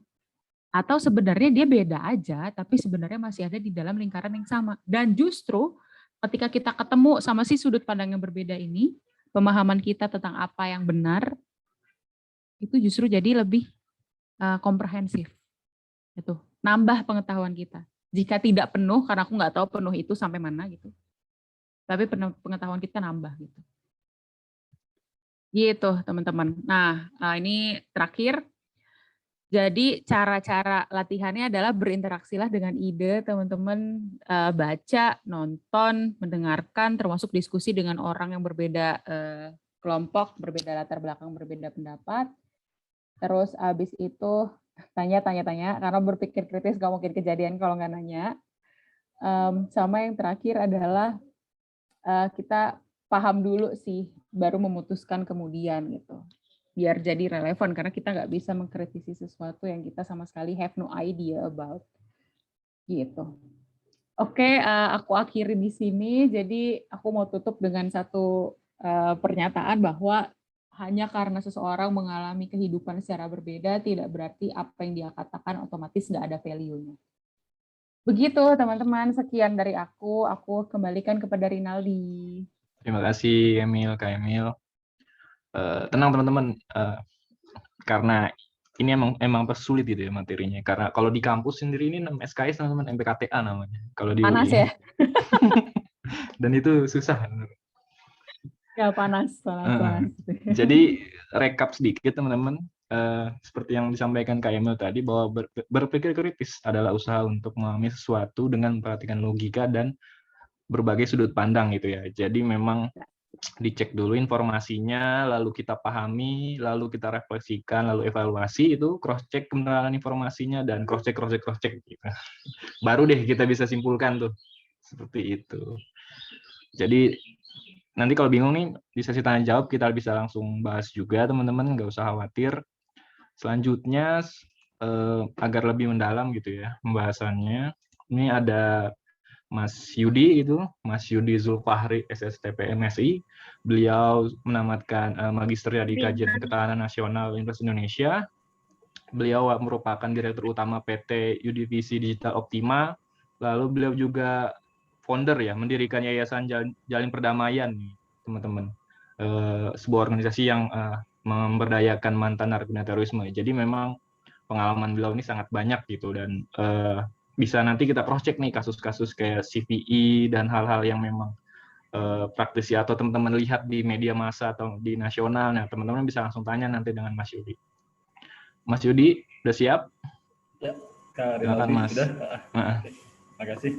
Atau sebenarnya dia beda aja tapi sebenarnya masih ada di dalam lingkaran yang sama. Dan justru ketika kita ketemu sama si sudut pandang yang berbeda ini, pemahaman kita tentang apa yang benar itu justru jadi lebih komprehensif. Itu nambah pengetahuan kita. Jika tidak penuh, karena aku nggak tahu penuh itu sampai mana gitu. Tapi pengetahuan kita nambah gitu. Gitu teman-teman. Nah ini terakhir. Jadi cara-cara latihannya adalah berinteraksilah dengan ide teman-teman, baca, nonton, mendengarkan, termasuk diskusi dengan orang yang berbeda kelompok, berbeda latar belakang, berbeda pendapat. Terus habis itu tanya, karena berpikir kritis gak mungkin kejadian kalau nggak nanya. Sama yang terakhir adalah kita paham dulu sih, baru memutuskan kemudian gitu. Biar jadi relevan, karena kita nggak bisa mengkritisi sesuatu yang kita sama sekali have no idea about. Gitu. Oke, aku akhiri di sini. Jadi aku mau tutup dengan satu pernyataan bahwa hanya karena seseorang mengalami kehidupan secara berbeda, tidak berarti apa yang dia katakan otomatis nggak ada value-nya. Begitu teman-teman, sekian dari aku kembalikan kepada Rinaldi. Terima kasih Emil, Kak Emil. Tenang teman-teman, karena ini emang sulit gitu ya materinya. Karena kalau di kampus sendiri ini 6 SKS teman-teman, MPKTA namanya. Kalau di Panas UI. ya? Dan itu susah. Ya panas. Jadi rekap sedikit teman-teman. Seperti yang disampaikan Kak Emil tadi, bahwa berpikir kritis adalah usaha untuk memahami sesuatu dengan memperhatikan logika dan berbagai sudut pandang gitu ya. Jadi memang dicek dulu informasinya, lalu kita pahami, lalu kita refleksikan, lalu evaluasi, itu cross check kebenaran informasinya dan cross check gitu. Baru deh kita bisa simpulkan tuh seperti itu. Jadi nanti kalau bingung nih di sesi tanya jawab kita bisa langsung bahas juga teman-teman, nggak usah khawatir. Selanjutnya agar lebih mendalam gitu ya pembahasannya, ini ada Mas Yudi itu, Mas Yudi Zulfahri SSTP MSI. Beliau menamatkan magister di Kajian Ketahanan Nasional Universitas Indonesia. Beliau merupakan Direktur Utama PT Udivisi Digital Optima. Lalu beliau juga founder ya, mendirikan Yayasan Jalin Perdamaian, teman-teman. Sebuah organisasi yang memberdayakan mantan narapidana terorisme. Jadi memang pengalaman beliau ini sangat banyak gitu, dan bisa nanti kita cross check nih kasus-kasus kayak CPI dan hal-hal yang memang praktisi atau teman-teman lihat di media massa atau di nasional. Nah, teman-teman bisa langsung tanya nanti dengan Mas Yudi. Mas Yudi, udah siap? Ya, Kak Silakan, Rinaldi, Mas. sudah? Oke. Makasih.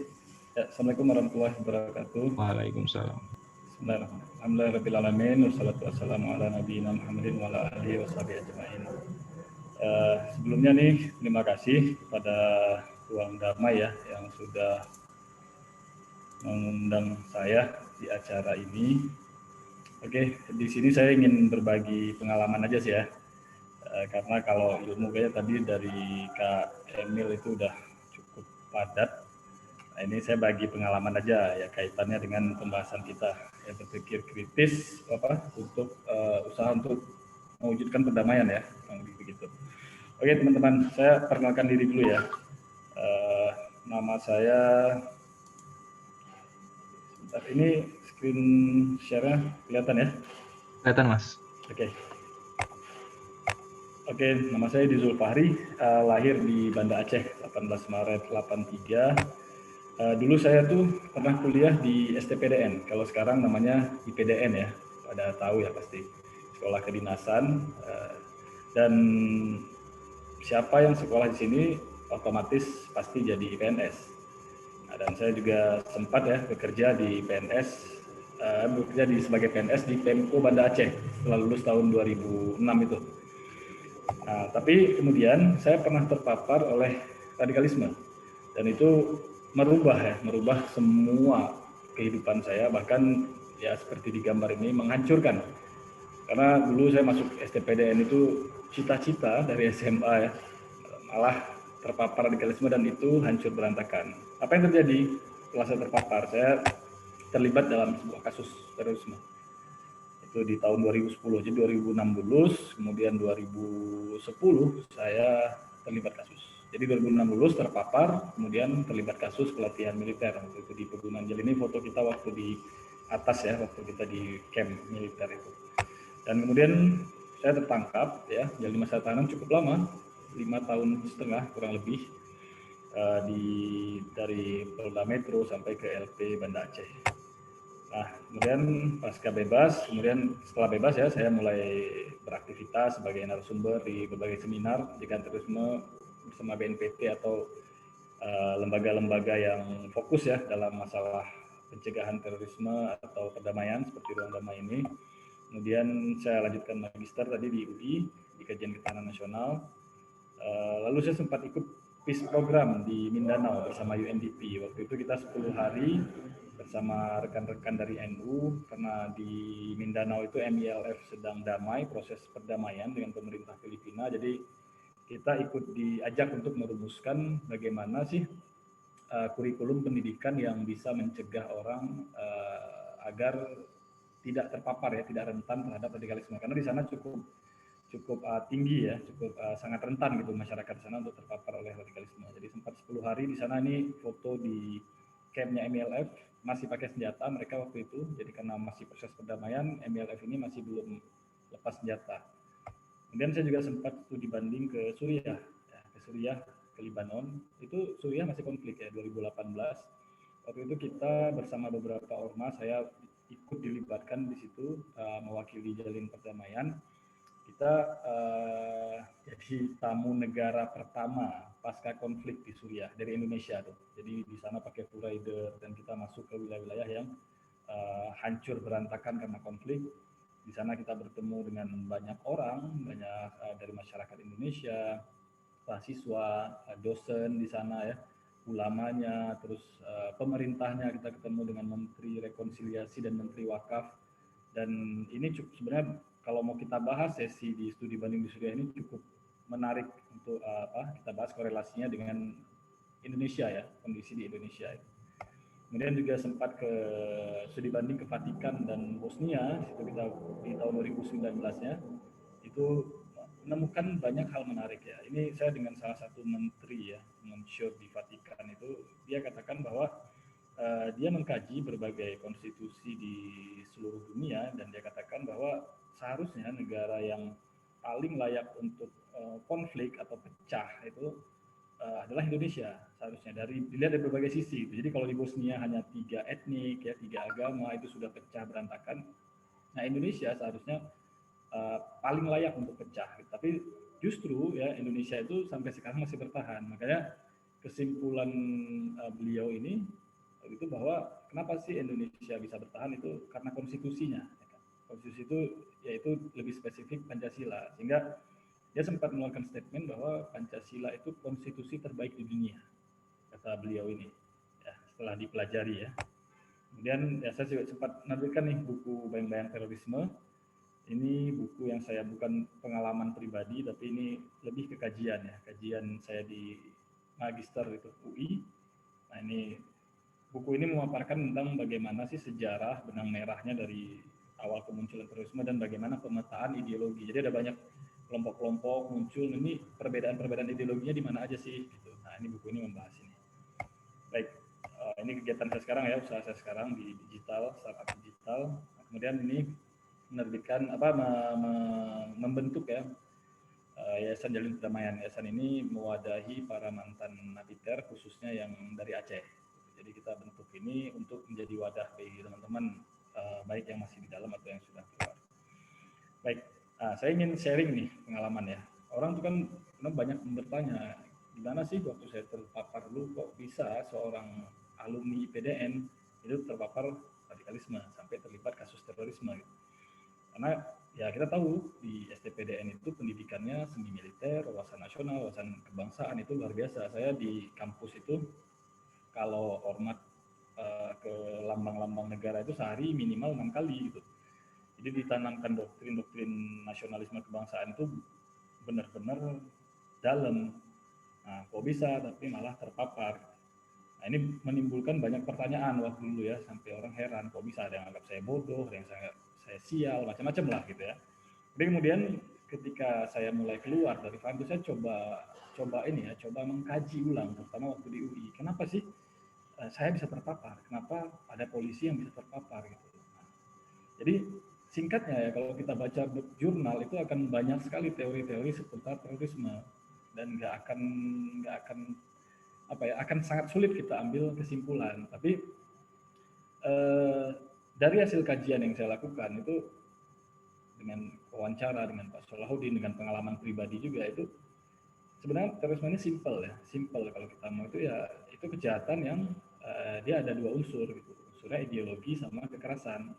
Ya, Assalamualaikum warahmatullahi wabarakatuh. Waalaikumsalam. Bismillahirrahmanirrahim. Alhamdulillahirrahmanirrahim. Wassalatu wassalamu ala nabiyina Muhammadin wa ala alihi wa sahbihi ajma'in. Sebelumnya nih, terima kasih kepada Ruang Damai ya, yang sudah mengundang saya di acara ini. Oke, di sini saya ingin berbagi pengalaman aja sih ya. Karena kalau ilmu kayaknya tadi dari Kak Emil itu udah cukup padat. Nah, ini saya bagi pengalaman aja ya, kaitannya dengan pembahasan kita ya, berpikir kritis untuk usaha untuk mewujudkan perdamaian ya, begitu. Oke teman-teman, saya perkenalkan diri dulu ya. Nama saya, sebentar, ini screen share-nya kelihatan ya? Kelihatan, Mas. Oke, nama saya Yudi Zulfahri, lahir di Banda Aceh, 18 Maret 83. Dulu saya tuh pernah kuliah di STPDN, kalau sekarang namanya IPDN ya, pada tahu ya pasti, sekolah kedinasan. Dan siapa yang sekolah di sini otomatis pasti jadi PNS. Nah, dan saya juga sempat ya bekerja di PNS, sebagai PNS di Pemko Banda Aceh setelah lulus tahun 2006 itu. Nah, tapi kemudian saya pernah terpapar oleh radikalisme, dan itu merubah semua kehidupan saya, bahkan ya seperti di gambar ini menghancurkan. Karena dulu saya masuk STPDN itu cita-cita dari SMA ya, malah terpapar radikalisme dan itu hancur berantakan. Apa yang terjadi setelah saya terpapar? Saya terlibat dalam sebuah kasus terorisme. Itu di tahun 2010, jadi 2006 lulus, kemudian 2010 saya terlibat kasus. Jadi 2006 lulus terpapar, kemudian terlibat kasus pelatihan militer. Waktu itu di Pegunungan Jeli, ini foto kita waktu di atas ya, waktu kita di camp militer itu. Dan kemudian saya tertangkap ya, jadi masa tahanan cukup lama, 5,5 tahun kurang lebih, dari Polda Metro sampai ke LP Banda Aceh. Nah, kemudian pasca bebas, kemudian setelah bebas ya, saya mulai beraktivitas sebagai narasumber di berbagai seminar pencegahan terorisme bersama BNPT atau lembaga-lembaga yang fokus ya dalam masalah pencegahan terorisme atau perdamaian seperti Ruang Damai ini. Kemudian saya lanjutkan magister tadi di UI, di Kajian Ketahanan Nasional. Lalu saya sempat ikut peace program di Mindanao bersama UNDP. Waktu itu kita 10 hari bersama rekan-rekan dari NU, karena di Mindanao itu MILF sedang damai, proses perdamaian dengan pemerintah Filipina. Jadi kita ikut diajak untuk merumuskan bagaimana sih kurikulum pendidikan yang bisa mencegah orang agar tidak terpapar ya, tidak rentan terhadap radikalisme. Karena di sana cukup tinggi ya, sangat rentan gitu masyarakat di sana untuk terpapar oleh radikalisme. Jadi sempat 10 hari di sana. Ini foto di campnya MILF, masih pakai senjata mereka waktu itu. Jadi karena masih proses perdamaian, MILF ini masih belum lepas senjata. Kemudian saya juga sempat studi banding ke Suriah, ya, ke Lebanon. Itu Suriah masih konflik ya, 2018. Waktu itu kita bersama beberapa ormas, saya ikut dilibatkan di situ, mewakili Jalin Perdamaian. Kita jadi tamu negara pertama pasca konflik di Suriah dari Indonesia tuh. Jadi di sana pakai full rider dan kita masuk ke wilayah-wilayah yang hancur berantakan karena konflik. Di sana kita bertemu dengan banyak orang, banyak dari masyarakat Indonesia, mahasiswa, dosen di sana ya, ulamanya, terus pemerintahnya. Kita ketemu dengan Menteri Rekonsiliasi dan Menteri Wakaf. Dan ini cukup sebenarnya kalau mau kita bahas sesi di studi banding di Suriah ini cukup menarik untuk kita bahas korelasinya dengan Indonesia ya, kondisi di Indonesia. Kemudian juga sempat ke studi banding ke Vatikan dan Bosnia, itu kita di tahun 2019-nya, itu menemukan banyak hal menarik ya. Ini saya dengan salah satu menteri ya, Monsieur di Vatikan itu, dia katakan bahwa dia mengkaji berbagai konstitusi di seluruh dunia dan dia katakan bahwa seharusnya negara yang paling layak untuk konflik atau pecah itu adalah Indonesia seharusnya dilihat dari berbagai sisi. Jadi kalau di Bosnia hanya 3 etnik ya 3 agama itu sudah pecah berantakan. Nah Indonesia seharusnya paling layak untuk pecah. Tapi justru ya Indonesia itu sampai sekarang masih bertahan. Makanya kesimpulan beliau ini itu bahwa kenapa sih Indonesia bisa bertahan itu karena konstitusinya. Konstitusi itu yaitu lebih spesifik Pancasila, sehingga dia sempat mengeluarkan statement bahwa Pancasila itu konstitusi terbaik di dunia, kata beliau ini. Ya, setelah dipelajari ya. Kemudian ya saya juga sempat menerbitkan nih buku Bayang-Bayang Terorisme. Ini buku yang saya bukan pengalaman pribadi, tapi ini lebih ke kajian ya. Kajian saya di Magister itu UI. Nah ini buku ini memaparkan tentang bagaimana sih sejarah benang merahnya dari awal kemunculan terorisme dan bagaimana pemetaan ideologi. Jadi ada banyak kelompok-kelompok muncul, ini perbedaan-perbedaan ideologinya di mana aja sih gitu. Nah ini buku ini membahas ini. Baik, ini kegiatan saya sekarang ya, usaha saya sekarang di digital, startup digital. Nah, kemudian ini menerbitkan membentuk ya Yayasan Jalin Perdamaian. Yayasan ini mewadahi para mantan napiter khususnya yang dari Aceh. Jadi kita bentuk ini untuk menjadi wadah bagi teman-teman baik yang masih di dalam atau yang sudah keluar. Baik, saya ingin sharing nih pengalaman ya. Orang itu kan banyak bertanya, gimana sih waktu saya terpapar dulu kok bisa seorang alumni IPDN itu terpapar radikalisme sampai terlibat kasus terorisme gitu. Karena ya kita tahu di STPDN itu pendidikannya semi militer, wawasan nasional, wawasan kebangsaan itu luar biasa. Saya di kampus itu kalau hormat ke lambang-lambang negara itu sehari minimal 6 kali gitu. Jadi ditanamkan doktrin-doktrin nasionalisme kebangsaan itu benar-benar dalam. Nah, kok bisa tapi malah terpapar. Nah, ini menimbulkan banyak pertanyaan waktu dulu ya, sampai orang heran kok bisa ada yang anggap saya bodoh, ada yang saya sial, macam-macam lah gitu ya. Tapi kemudian ketika saya mulai keluar dari FAM itu saya coba mengkaji ulang, terutama waktu di UI. Kenapa sih saya bisa terpapar? Kenapa ada polisi yang bisa terpapar gitu? Nah, jadi singkatnya ya, kalau kita baca jurnal itu akan banyak sekali teori-teori seputar terorisme dan akan sangat sulit kita ambil kesimpulan. Tapi dari hasil kajian yang saya lakukan itu dengan wawancara dengan Pak Solahuddin, dengan pengalaman pribadi juga, itu sebenarnya terorisme ini simple kalau kita mau itu ya, itu kejahatan yang dia ada 2 unsur gitu, unsurnya ideologi sama kekerasan,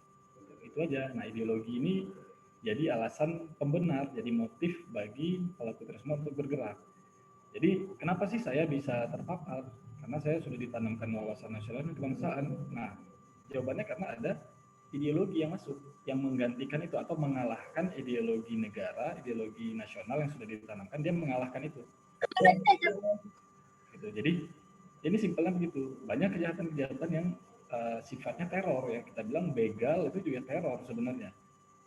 itu aja. Nah ideologi ini jadi alasan pembenar, jadi motif bagi pelaku terorisme untuk bergerak. Jadi kenapa sih saya bisa terpapar? Karena saya sudah ditanamkan wawasan nasional dan kebangsaan. Nah jawabannya karena ada ideologi yang masuk, yang menggantikan itu atau mengalahkan ideologi negara, ideologi nasional yang sudah ditanamkan, dia mengalahkan itu. Gitu. Jadi ini simpelnya begitu. Banyak kejahatan-kejahatan yang sifatnya teror ya, kita bilang begal itu juga teror sebenarnya.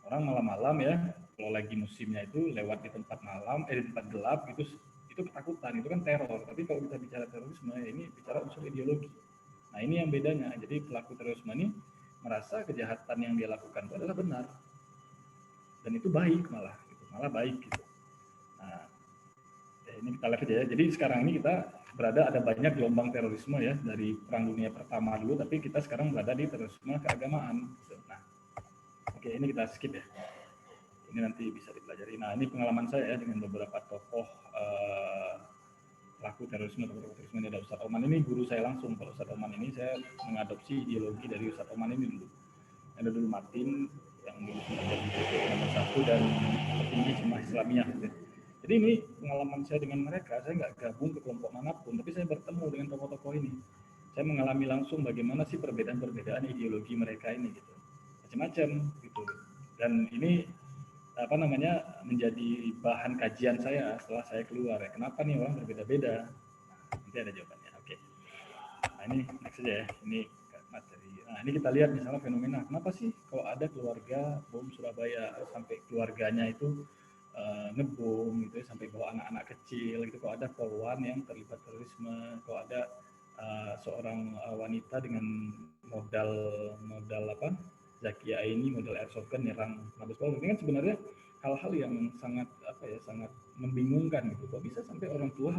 Orang malam-malam ya, kalau lagi musimnya itu lewat di tempat malam, di tempat gelap itu ketakutan, itu kan teror. Tapi kalau kita bicara terorisme, ini bicara unsur ideologi. Nah ini yang bedanya. Jadi pelaku terorisme ini merasa kejahatan yang dia lakukan itu adalah benar dan itu baik malah baik gitu. Nah ini kita lihat aja ya. Jadi sekarang ini kita ada banyak gelombang terorisme ya, dari Perang Dunia Pertama dulu, tapi kita sekarang berada di terorisme keagamaan. Nah, oke, ini kita skip ya. Ini nanti bisa dipelajari. Nah, ini pengalaman saya ya dengan beberapa tokoh pelaku terorisme. Ini ada Ustadz Oman, ini guru saya langsung. Kalau Ustadz Oman ini saya mengadopsi ideologi dari Ustadz Oman ini dulu. Ada dulu Martin yang dulu menjadi nomor 1 dan petinggi Jemaah Islamiyah. Jadi ini pengalaman saya dengan mereka, saya nggak gabung ke kelompok manapun, tapi saya bertemu dengan tokoh-tokoh ini. Saya mengalami langsung bagaimana sih perbedaan-perbedaan ideologi mereka ini gitu. Macam-macam gitu. Dan ini menjadi bahan kajian saya setelah saya keluar ya. Kenapa nih orang berbeda-beda? Nah, nanti ada jawabannya. Oke. Nah, ini next aja ya. Ini materi. Nah, ini kita lihat misalnya fenomena, kenapa sih kalau ada keluarga bom Surabaya sampai keluarganya itu ngebom gitu ya, sampai bawa anak-anak kecil gitu, kalau ada poluan yang terlibat terorisme, kalau ada seorang wanita dengan modal apa Zakia ini modal airsoft gun nyerang Mabes Polri, ini kan sebenarnya hal-hal yang sangat apa ya, sangat membingungkan gitu. Kok bisa sampai orang tua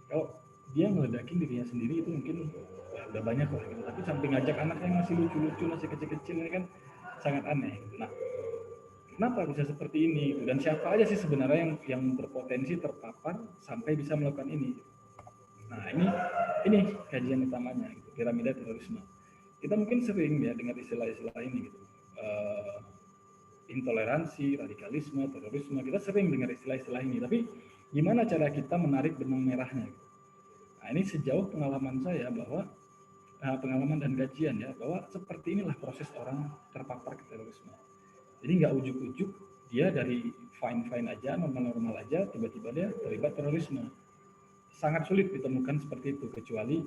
kalau dia meledakin dirinya sendiri itu mungkin wah, udah banyak lah gitu, tapi sampai ngajak anaknya yang masih lucu-lucu, masih kecil-kecil, ini kan sangat aneh. Nah, kenapa bisa seperti ini dan siapa aja sih sebenarnya yang berpotensi terpapar sampai bisa melakukan ini? Nah, ini kajian utamanya gitu, piramida terorisme. Kita mungkin sering ya dengar istilah-istilah ini gitu. Intoleransi, radikalisme, terorisme, kita sering dengar istilah-istilah ini, tapi gimana cara kita menarik benang merahnya gitu. Nah, ini sejauh pengalaman saya bahwa pengalaman dan kajian ya, bahwa seperti inilah proses orang terpapar ke terorisme. Jadi nggak ujuk-ujuk dia dari fine-fine aja, normal-normal aja, tiba-tiba dia terlibat terorisme. Sangat sulit ditemukan seperti itu, kecuali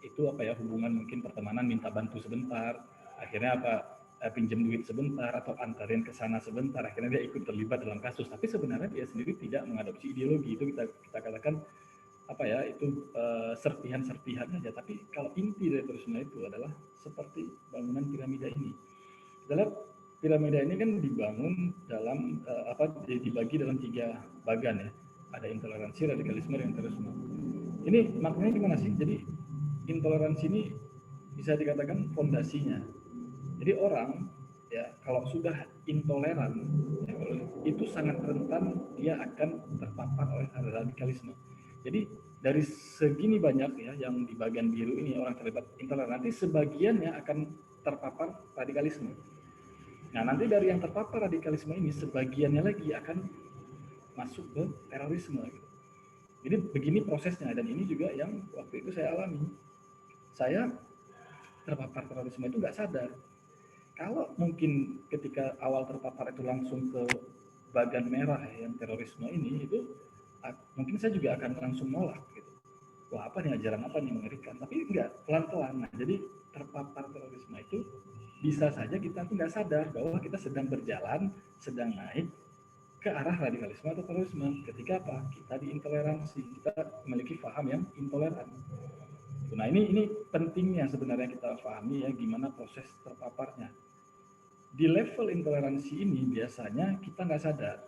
itu apa ya, hubungan mungkin pertemanan, minta bantu sebentar, akhirnya apa, pinjam duit sebentar atau antarin ke sana sebentar, akhirnya dia ikut terlibat dalam kasus. Tapi sebenarnya dia sendiri tidak mengadopsi ideologi, itu kita katakan apa ya, itu serpihan-serpihan aja. Tapi kalau inti dari terorisme itu adalah seperti bangunan piramida ini. Dalam piramida ini kan dibangun dalam dibagi dalam 3 bagan ya. Ada intoleransi, radikalisme, dan terorisme. Ini maknanya gimana sih? Jadi intoleransi ini bisa dikatakan fondasinya. Jadi orang ya kalau sudah intoleran ya, itu sangat rentan dia akan terpapar oleh radikalisme. Jadi dari segini banyak ya yang di bagian biru ini orang terlibat intoleran, nanti sebagiannya akan terpapar radikalisme. Nah, nanti dari yang terpapar radikalisme ini sebagiannya lagi akan masuk ke terorisme gitu. Jadi begini prosesnya, dan ini juga yang waktu itu saya alami. Saya terpapar terorisme itu nggak sadar. Kalau mungkin ketika awal terpapar itu langsung ke bagan merah yang terorisme ini, itu mungkin saya juga akan langsung nolak gitu. Wah, apa nih, ajaran apa nih, mengerikan. Tapi enggak, pelan-pelan. Nah, jadi terpapar terorisme itu bisa saja kita tuh nggak sadar bahwa kita sedang berjalan, sedang naik ke arah radikalisme atau terorisme. Ketika apa? Kita diintoleransi, kita memiliki paham yang intoleran. Nah, ini pentingnya sebenarnya kita pahami ya gimana proses terpaparnya. Di level intoleransi ini biasanya kita nggak sadar.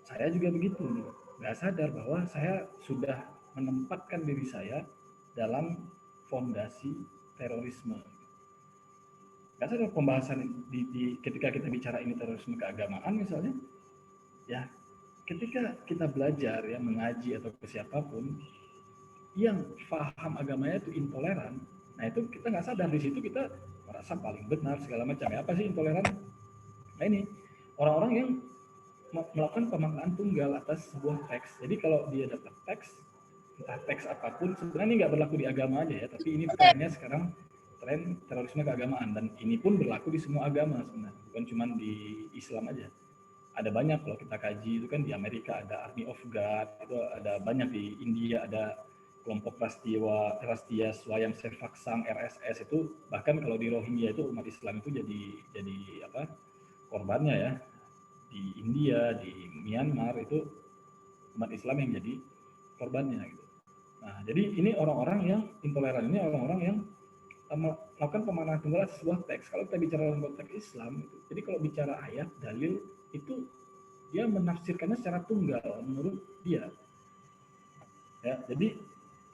Saya juga begitu, nggak sadar bahwa saya sudah menempatkan diri saya dalam fondasi terorisme. Nggak sadar pembahasan ketika kita bicara ini terorisme keagamaan misalnya, ya ketika kita belajar ya mengaji atau ke siapapun yang paham agamanya itu intoleran, nah itu kita nggak sadar, di situ kita merasa paling benar segala macam. Ya, apa sih intoleran? Nah, ini orang-orang yang melakukan pemaknaan tunggal atas sebuah teks. Jadi kalau dia dapat teks, entah teks apapun, sebenarnya ini nggak berlaku di agama aja ya, tapi ini trennya sekarang tren terorisme keagamaan, dan ini pun berlaku di semua agama sebenarnya, bukan cuma di Islam aja. Ada banyak kalau kita kaji itu kan, di Amerika ada Army of God, itu ada banyak, di India ada kelompok Rastria Swayam Sevak Sang RSS, itu bahkan kalau di Rohingya itu umat Islam itu jadi apa korbannya ya. Di India, di Myanmar itu umat Islam yang jadi korbannya gitu. Nah, jadi ini orang-orang yang intoleran, ini orang-orang yang melakukan pemaknaan tunggal atas sebuah teks. Kalau kita bicara dalam konteks Islam, gitu. Jadi kalau bicara ayat, dalil, itu dia menafsirkannya secara tunggal menurut dia. Ya, jadi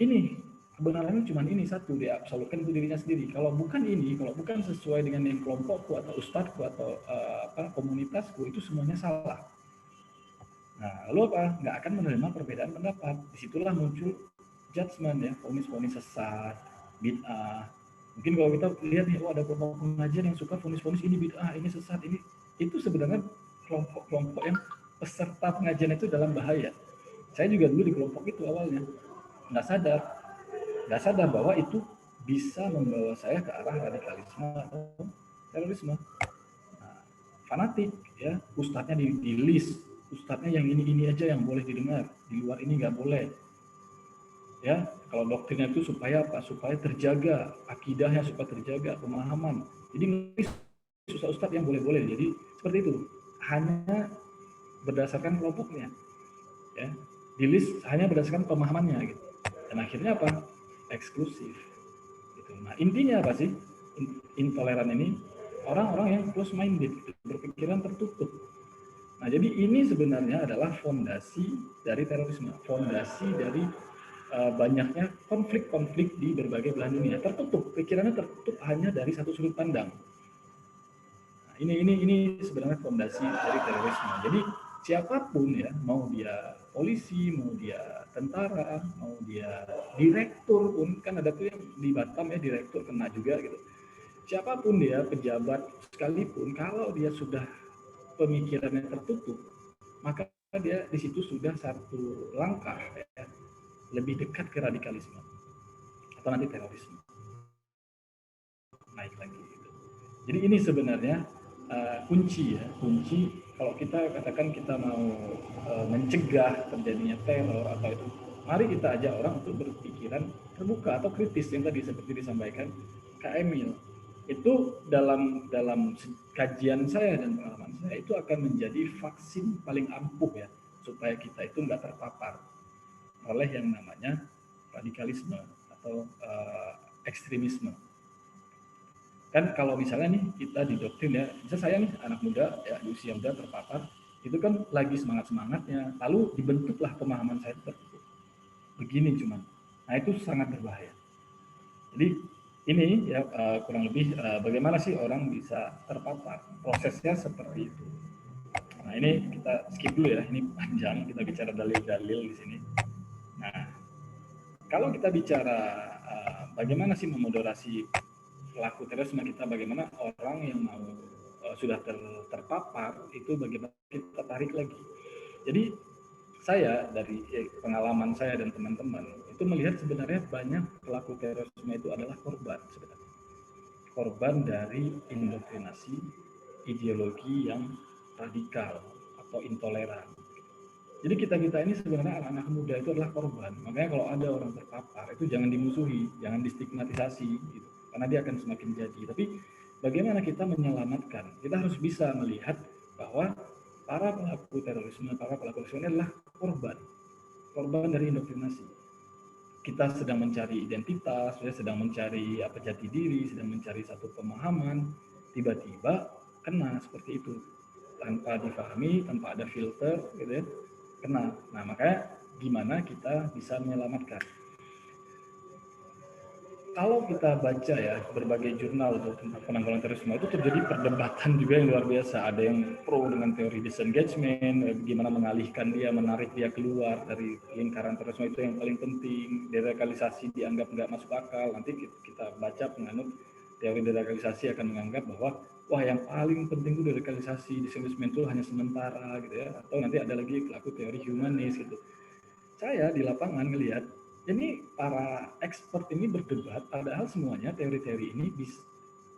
ini kebenarannya cuma ini satu, dia absolutkan itu dirinya sendiri. Kalau bukan ini, kalau bukan sesuai dengan yang kelompokku atau ustadzku atau komunitasku, itu semuanya salah. Nah, lalu apa? Nggak akan menerima perbedaan pendapat. Disitulah muncul judgment ya, vonis-vonis sesat, bid'ah. Mungkin kalau kita lihat nih, ada kelompok pengajian yang suka vonis-vonis ini bid'ah, ini sesat, ini itu sebenarnya kelompok-kelompok yang peserta pengajian itu dalam bahaya. Saya juga dulu di kelompok itu awalnya, nggak sadar bahwa itu bisa membawa saya ke arah radikalisme atau terorisme. Nah, fanatik ya, ustadznya di list, ustadznya yang ini aja yang boleh didengar, di luar ini nggak boleh. Ya, kalau doktrinnya itu supaya apa? Supaya terjaga akidahnya, supaya terjaga pemahaman. Jadi ustaz-ustaz yang boleh-boleh. Jadi seperti itu. Hanya berdasarkan kelompoknya, ya. Di list hanya berdasarkan pemahamannya gitu. Dan akhirnya apa? Eksklusif. Gitu. Nah, intinya apa sih? Intoleran ini orang-orang yang close minded, gitu, berpikiran tertutup. Nah, jadi ini sebenarnya adalah fondasi dari terorisme, fondasi dari banyaknya konflik-konflik di berbagai belahan dunia. Tertutup, pikirannya tertutup hanya dari satu sudut pandang. Nah, ini sebenarnya fondasi dari terorisme. Jadi siapapun ya, mau dia polisi, mau dia tentara, mau dia direktur pun, kan ada tuh yang di Batam ya direktur kena juga gitu. Siapapun dia, pejabat sekalipun, kalau dia sudah pemikirannya tertutup, maka dia di situ sudah satu langkah ya, lebih dekat ke radikalisme atau nanti terorisme naik lagi gitu. Jadi ini sebenarnya kunci ya, kunci kalau kita katakan kita mau mencegah terjadinya teror atau itu, mari kita ajak orang untuk berpikiran terbuka atau kritis yang tadi seperti disampaikan Kak Emil. Itu dalam kajian saya dan pengalaman saya itu akan menjadi vaksin paling ampuh ya, supaya kita itu nggak terpapar oleh yang namanya radikalisme atau ekstremisme. Kan kalau misalnya nih kita didoktrin ya, misalnya saya nih anak muda ya di usia muda terpapar, itu kan lagi semangat-semangatnya, lalu dibentuklah pemahaman saya tertutup. Begini cuman. Nah, itu sangat berbahaya. Jadi ini ya kurang lebih bagaimana sih orang bisa terpapar. Prosesnya seperti itu. Nah, ini kita skip dulu ya, ini panjang kita bicara dalil-dalil di sini. Nah, kalau kita bicara bagaimana sih memoderasi pelaku terorisme kita, bagaimana orang yang mau sudah terpapar itu bagaimana kita tarik lagi. Jadi saya dari pengalaman saya dan teman-teman itu melihat sebenarnya banyak pelaku terorisme itu adalah korban sebenarnya. Korban dari indoktrinasi ideologi yang radikal atau intoleran. Jadi kita ini sebenarnya anak-anak muda itu adalah korban. Makanya kalau ada orang terpapar itu jangan dimusuhi, jangan distigmatisasi gitu. Karena dia akan semakin jadi. Tapi bagaimana kita menyelamatkan? Kita harus bisa melihat bahwa para pelaku terorisme ini adalah korban. Korban dari indoktrinasi. Kita sedang mencari identitas, sedang mencari jati diri, sedang mencari satu pemahaman, tiba-tiba kena seperti itu. Tanpa difahami, tanpa ada filter gitu ya. Kena. Nah, makanya gimana kita bisa menyelamatkan. Kalau kita baca ya berbagai jurnal tentang penanggulangan terorisme itu terjadi perdebatan juga yang luar biasa. Ada yang pro dengan teori disengagement, gimana mengalihkan dia, menarik dia keluar dari lingkaran terorisme itu yang paling penting. Deradikalisasi dianggap nggak masuk akal. Nanti kita baca penganut teori deradikalisasi akan menganggap bahwa wah yang paling penting itu deradikalisasi, disengagement itu hanya sementara gitu ya. Atau nanti ada lagi pelaku teori humanis gitu. Saya di lapangan ngelihat ini para expert ini berdebat, padahal semuanya teori-teori ini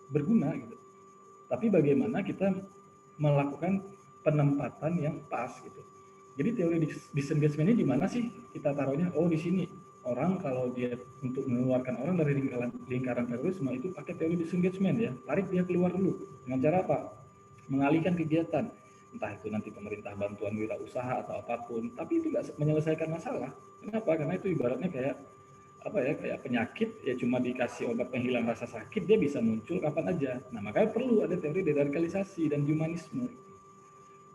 berguna gitu. Tapi bagaimana kita melakukan penempatan yang pas gitu. Jadi teori disengagement ini di mana sih kita taruhnya? Oh, di sini. Orang kalau dia untuk mengeluarkan orang dari lingkaran terorisme itu pakai teori disengagement ya. Tarik dia keluar dulu. Dengan cara apa? Mengalihkan kegiatan. Entah itu nanti pemerintah bantuan wirausaha atau apapun, tapi itu nggak menyelesaikan masalah. Kenapa? Karena itu ibaratnya kayak kayak penyakit ya, cuma dikasih obat penghilang rasa sakit dia bisa muncul kapan aja. Nah, makanya perlu ada teori deradikalisasi dan humanisme.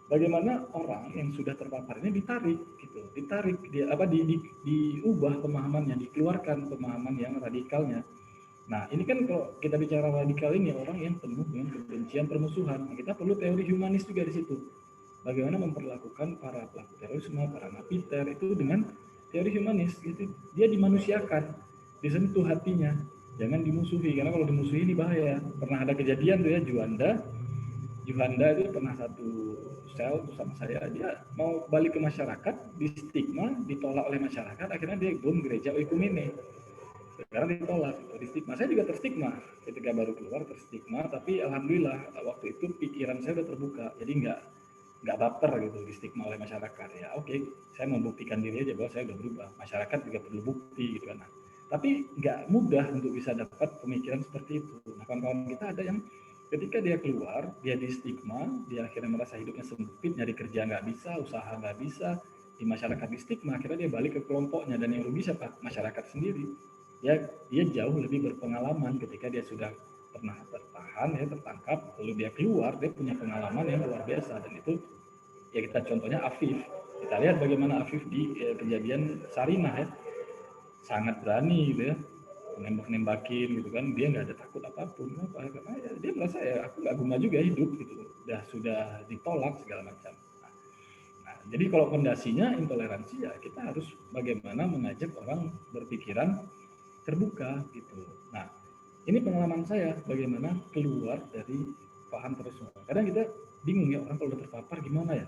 Bagaimana orang yang sudah terpapar ini ditarik gitu, ditarik dia diubah pemahamannya, dikeluarkan pemahaman yang radikalnya. Nah, ini kan kalau kita bicara radikal ini orang yang penuh dengan kebencian, permusuhan. Nah, kita perlu teori humanis juga di situ. Bagaimana memperlakukan para pelaku terorisme, para napiter itu dengan teori humanis gitu. Dia dimanusiakan, disentuh hatinya, jangan dimusuhi. Karena kalau dimusuhi ini bahaya. Pernah ada kejadian tuh ya, Juhanda itu pernah satu sel sama saya, dia mau balik ke masyarakat, di stigma, ditolak oleh masyarakat, akhirnya dia bom gereja Oikumene. Sekarang ditolak, di stigma. Saya juga terstigma ketika baru keluar, terstigma, tapi alhamdulillah waktu itu pikiran saya udah terbuka, jadi nggak baper gitu di stigma oleh masyarakat. Ya oke, saya membuktikan diri aja bahwa saya udah berubah. Masyarakat juga perlu bukti gitu kan. Nah, tapi nggak mudah untuk bisa dapat pemikiran seperti itu. Nah, kawan-kawan kita ada yang ketika dia keluar, dia di stigma, dia akhirnya merasa hidupnya sempit, nyari kerja nggak bisa, usaha nggak bisa, di masyarakat di stigma, akhirnya dia balik ke kelompoknya, dan yang rugi siapa? Masyarakat sendiri. Dia jauh lebih berpengalaman ketika dia sudah pernah tertahan, ya tertangkap, lalu dia keluar, dia punya pengalaman yang luar biasa, dan itu ya kita contohnya Afif. Kita lihat bagaimana Afif di kejadian Sarinah ya, sangat berani gitu ya, nembak-nembakin gitu kan, dia nggak ada takut apapun. Kenapa? Karena ya, dia merasa ya aku nggak guna juga hidup gitu, sudah ditolak segala macam. Nah, jadi kalau fondasinya intoleransi ya kita harus bagaimana mengajak orang berpikiran terbuka gitu. Nah, ini pengalaman saya bagaimana keluar dari paham terorisme. Kadang kita bingung ya, orang kalau udah terpapar gimana ya.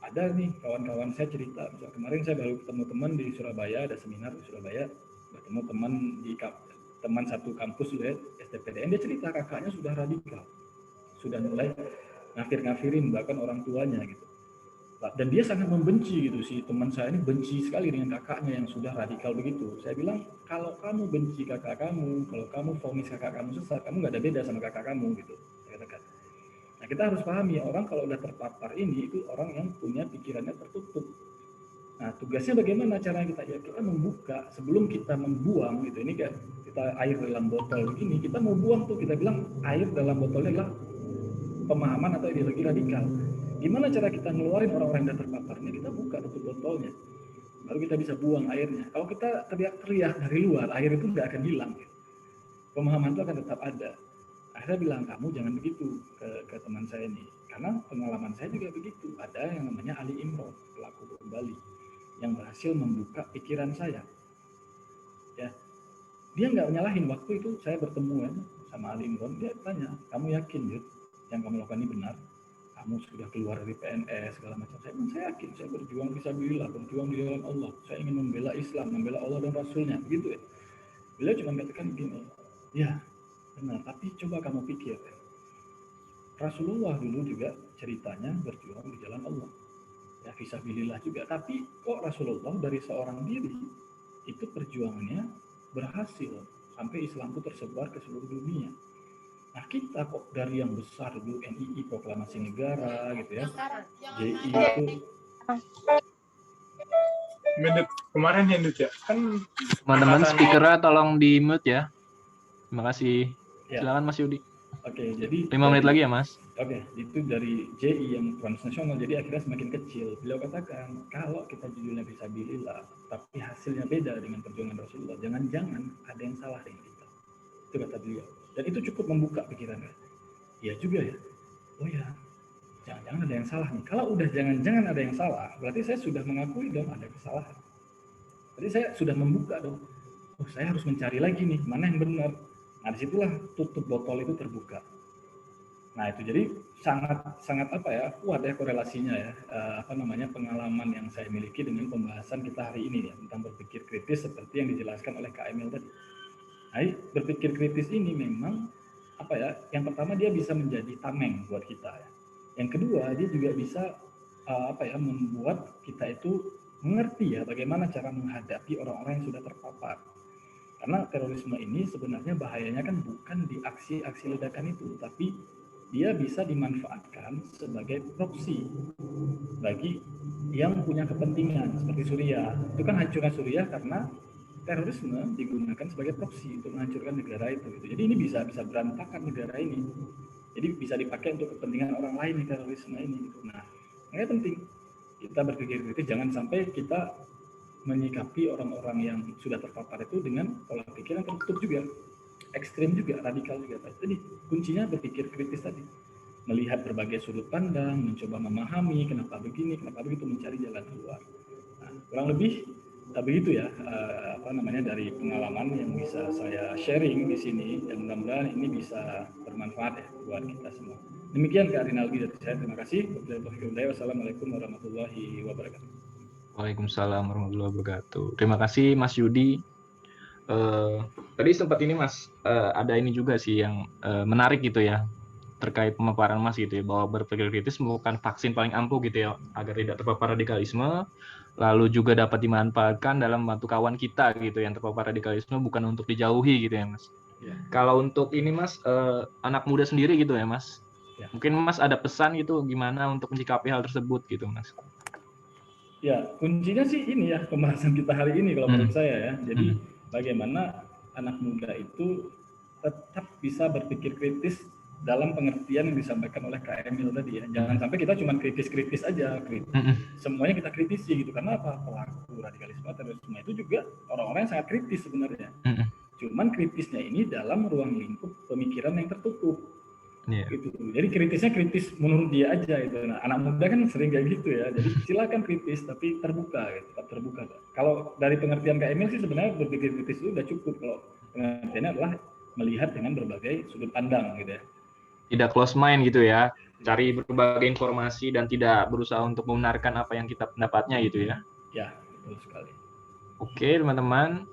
Ada nih kawan-kawan saya cerita, misal kemarin saya baru ketemu teman di Surabaya, ada seminar di Surabaya, bertemu teman satu kampus ya, STPDN, dia cerita kakaknya sudah radikal, sudah mulai ngafir-ngafirin bahkan orang tuanya gitu. Dan dia sangat membenci gitu, si teman saya ini benci sekali dengan kakaknya yang sudah radikal begitu. Saya bilang, kalau kamu benci kakak kamu, kalau kamu vonis kakak kamu sesat, kamu nggak ada beda sama kakak kamu gitu. Saya katakan. Nah, kita harus pahami, orang kalau udah terpapar ini itu orang yang punya pikirannya tertutup. Nah, tugasnya bagaimana cara kita? Ya kita membuka sebelum kita membuang gitu. Ini kayak kita air dalam botol begini, kita mau buang tuh, kita bilang air dalam botolnya adalah pemahaman atau ideologi radikal. Gimana cara kita ngeluarin orang-orang yang terpapar? Ini kita buka tutup botolnya, baru kita bisa buang airnya. Kalau kita teriak-teriak dari luar, air itu nggak akan hilang. Pemahaman itu akan tetap ada. Akhirnya bilang, kamu jangan begitu ke teman saya ini, karena pengalaman saya juga begitu. Ada yang namanya Ali Imron, pelaku bom Bali, yang berhasil membuka pikiran saya. Ya, dia nggak nyalahin. Waktu itu saya bertemu sama Ali Imron, dia tanya, kamu yakin Yud, yang kamu lakukan ini benar? Kamu sudah keluar dari PNS segala macam. Saya yakin, saya berjuang fisabilillah, berjuang di jalan Allah. Saya ingin membela Islam, membela Allah dan Rasulnya, begitu ya. Beliau cuma katakan gini, ya benar, tapi coba kamu pikir, Rasulullah dulu juga ceritanya berjuang di jalan Allah, ya fisabilillah juga. Tapi kok Rasulullah dari seorang diri itu perjuangannya berhasil sampai Islam itu tersebar ke seluruh dunia. Nah, kita kok dari yang besar dulu, NII, proklamasi negara gitu ya, JI itu minute kemarin ya Nut ya, kan Teman-teman speakernya tolong di mute ya. Terima kasih. ya. Silakan Mas Yudi. Oke, jadi 5 menit lagi ya Mas. Oke, itu dari JI yang transnasional, jadi akhirnya semakin kecil. Beliau katakan, kalau kita judulnya fisabilillah, tapi hasilnya beda dengan perjuangan Rasulullah, jangan-jangan ada yang salah dengan kita. Itu kata beliau. Dan itu cukup membuka pikirannya. Iya juga ya. Oh ya, jangan-jangan ada yang salah nih. Kalau udah jangan-jangan ada yang salah, berarti saya sudah mengakui dong ada kesalahan. Berarti saya sudah membuka dong. Oh, saya harus mencari lagi nih, mana yang benar. Nah, disitulah tutup botol itu terbuka. Nah, itu jadi sangat apa ya, kuat ya korelasinya ya, pengalaman yang saya miliki dengan pembahasan kita hari ini ya, tentang berpikir kritis seperti yang dijelaskan oleh Kak Emil tadi. Nah, berpikir kritis ini memang apa ya, yang pertama dia bisa menjadi tameng buat kita ya. Yang kedua, dia juga bisa membuat kita itu mengerti ya bagaimana cara menghadapi orang-orang yang sudah terpapar. Karena terorisme ini sebenarnya bahayanya kan bukan di aksi-aksi ledakan itu, tapi dia bisa dimanfaatkan sebagai proksi bagi yang punya kepentingan seperti Suriah. Itu kan hancurkan Suriah karena terorisme digunakan sebagai proksi untuk menghancurkan negara itu. Jadi ini bisa berantakan negara ini. Jadi bisa dipakai untuk kepentingan orang lain nih terorisme ini. Nah, makanya penting kita berpikir kritis, jangan sampai kita menyikapi orang-orang yang sudah terpapar itu dengan pola pikir yang tertutup juga, ekstrim juga, radikal juga. Jadi kuncinya berpikir kritis tadi, melihat berbagai sudut pandang, mencoba memahami kenapa begini, kenapa begitu, mencari jalan keluar. Nah, kurang lebih begitu ya, dari pengalaman yang bisa saya sharing di sini, dan mudah-mudahan ini bisa bermanfaat ya buat kita semua. Demikian Kak Rinaldi dari saya, terima kasih. Wassalamualaikum warahmatullahi wabarakatuh. Waalaikumsalam warahmatullahi wabarakatuh. Terima kasih Mas Yudi. Tadi sempat ini Mas, ada ini juga sih yang menarik gitu ya, terkait pemaparan Mas gitu ya, bahwa berpikir kritis merupakan vaksin paling ampuh gitu ya, agar tidak terpapar radikalisme, lalu juga dapat dimanfaatkan dalam membantu kawan kita gitu yang terpapar radikalisme, bukan untuk dijauhi gitu ya Mas. Ya. Kalau untuk ini Mas, anak muda sendiri gitu ya Mas, Ya. mungkin Mas ada pesan gitu gimana untuk menyikapi hal tersebut gitu Mas? Ya, kuncinya sih ini ya, pembahasan kita hari ini kalau menurut saya ya. Jadi bagaimana anak muda itu tetap bisa berpikir kritis dalam pengertian yang disampaikan oleh Kak Emil tadi ya. Jangan sampai kita cuma kritis-kritis aja, semuanya kita kritisi gitu. Karena apa? Pelaku radikalisme terorisme itu juga orang-orang yang sangat kritis sebenarnya. Cuman kritisnya ini dalam ruang lingkup pemikiran yang tertutup. Gitu. Jadi kritisnya kritis menurut dia aja itu. Nah, anak muda kan sering kayak gitu ya. Jadi silakan kritis tapi terbuka, gitu. Tetap terbuka. Kalau dari pengertian Kak Emil sih sebenarnya berpikir kritis itu udah cukup. Kalau pengertiannya adalah melihat dengan berbagai sudut pandang gitu ya. Tidak close mind gitu ya. Cari berbagai informasi dan tidak berusaha untuk membenarkan apa yang kita pendapatnya gitu ya. Ya, betul sekali. Oke, teman-teman.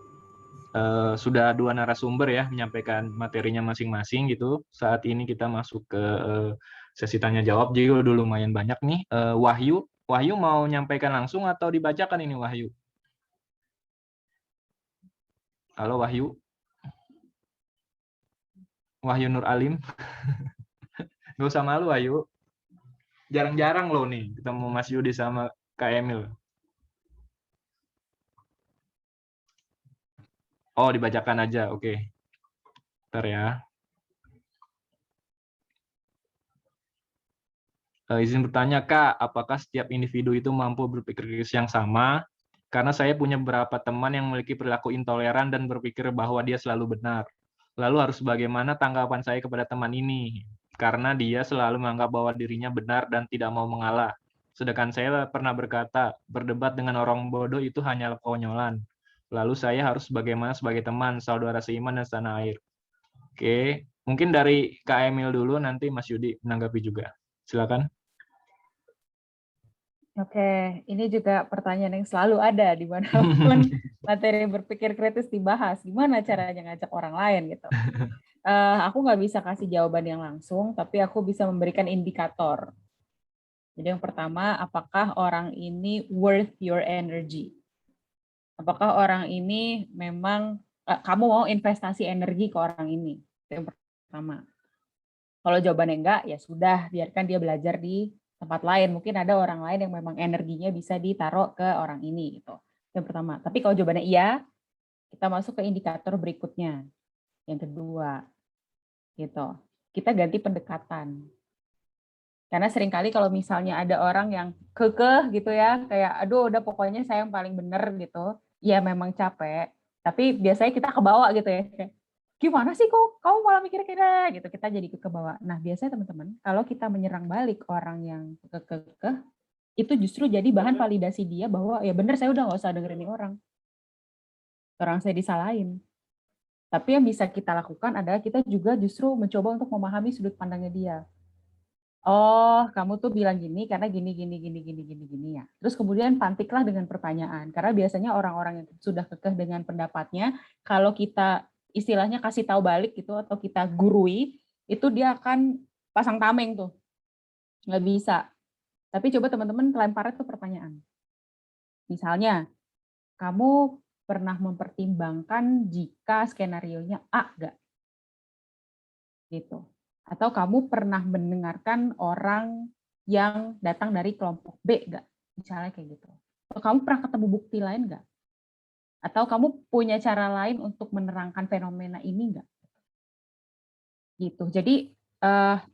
Sudah 2 narasumber ya menyampaikan materinya masing-masing gitu. Saat ini kita masuk ke sesi tanya jawab, jadi udah lumayan banyak nih. Wahyu mau nyampaikan langsung atau dibacakan ini Wahyu? Halo Wahyu. Wahyu Nur Alim. Gak usah malu Wahyu. Jarang-jarang loh nih ketemu Mas Yudi sama Kak Emil. Oh, dibacakan aja. Oke. Bentar ya. Izin bertanya, Kak, apakah setiap individu itu mampu berpikir kritis yang sama? Karena saya punya beberapa teman yang memiliki perilaku intoleran dan berpikir bahwa dia selalu benar. Lalu harus bagaimana tanggapan saya kepada teman ini? Karena dia selalu menganggap bahwa dirinya benar dan tidak mau mengalah. Sedangkan saya pernah berkata, berdebat dengan orang bodoh itu hanyalah konyolan. Lalu saya harus bagaimana sebagai teman, saudara seiman dan setanah air. Oke, mungkin dari Kak Emil dulu, nanti Mas Yudi menanggapi juga. Silakan. Oke, ini juga pertanyaan yang selalu ada di manapun materi berpikir kritis dibahas. Gimana caranya ngajak orang lain gitu. Aku nggak bisa kasih jawaban yang langsung, tapi aku bisa memberikan indikator. Jadi yang pertama, apakah orang ini worth your energy? Apakah orang ini memang kamu mau investasi energi ke orang ini? Itu yang pertama. Kalau jawabannya enggak, ya sudah, biarkan dia belajar di tempat lain. Mungkin ada orang lain yang memang energinya bisa ditaruh ke orang ini gitu. Yang pertama. Tapi kalau jawabannya iya, kita masuk ke indikator berikutnya. Yang kedua, gitu. Kita ganti pendekatan. Karena seringkali kalau misalnya ada orang yang kekeh gitu ya, kayak aduh udah pokoknya saya yang paling bener gitu, ya memang capek. Tapi biasanya kita kebawa gitu ya, kayak, gimana sih kok kamu malah mikir kira gitu, kita jadi kebawa. Nah biasanya teman-teman, kalau kita menyerang balik orang yang kekeh, itu justru jadi bahan validasi dia bahwa ya bener saya udah nggak usah dengerin orang saya disalahin. Tapi yang bisa kita lakukan adalah kita juga justru mencoba untuk memahami sudut pandangnya dia. Oh, kamu tuh bilang gini karena gini ya. Terus kemudian pantiklah dengan pertanyaan. Karena biasanya orang-orang yang sudah kekeh dengan pendapatnya, kalau kita istilahnya kasih tahu balik gitu atau kita gurui, itu dia akan pasang tameng tuh. Nggak bisa. Tapi coba teman-teman lempar itu pertanyaan. Misalnya, kamu pernah mempertimbangkan jika skenarionya A nggak? Gitu. Atau kamu pernah mendengarkan orang yang datang dari kelompok B nggak? Misalnya kayak gitu. Atau kamu pernah ketemu bukti lain nggak? Atau kamu punya cara lain untuk menerangkan fenomena ini nggak? Gitu. Jadi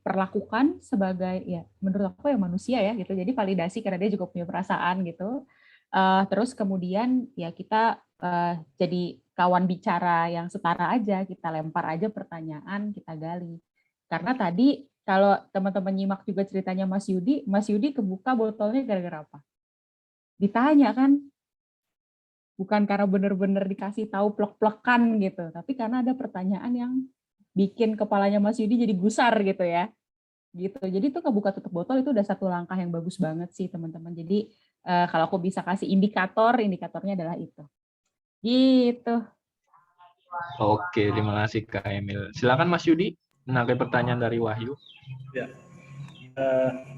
perlakukan sebagai ya menurut aku ya manusia ya gitu. Jadi validasi karena dia juga punya perasaan gitu. Terus kemudian ya kita jadi kawan bicara yang setara aja, kita lempar aja pertanyaan, kita gali. Karena tadi kalau teman-teman nyimak juga ceritanya Mas Yudi kebuka botolnya gara-gara apa? Ditanya kan, bukan karena benar-benar dikasih tahu plek-plekan gitu, tapi karena ada pertanyaan yang bikin kepalanya Mas Yudi jadi gusar gitu ya. Gitu. Jadi itu kebuka tutup botol itu udah satu langkah yang bagus banget sih teman-teman. Jadi kalau aku bisa kasih indikatornya adalah itu. Gitu. Oke, terima kasih Kak Emil. Silakan Mas Yudi. menanggapi pertanyaan dari Wahyu. Ya,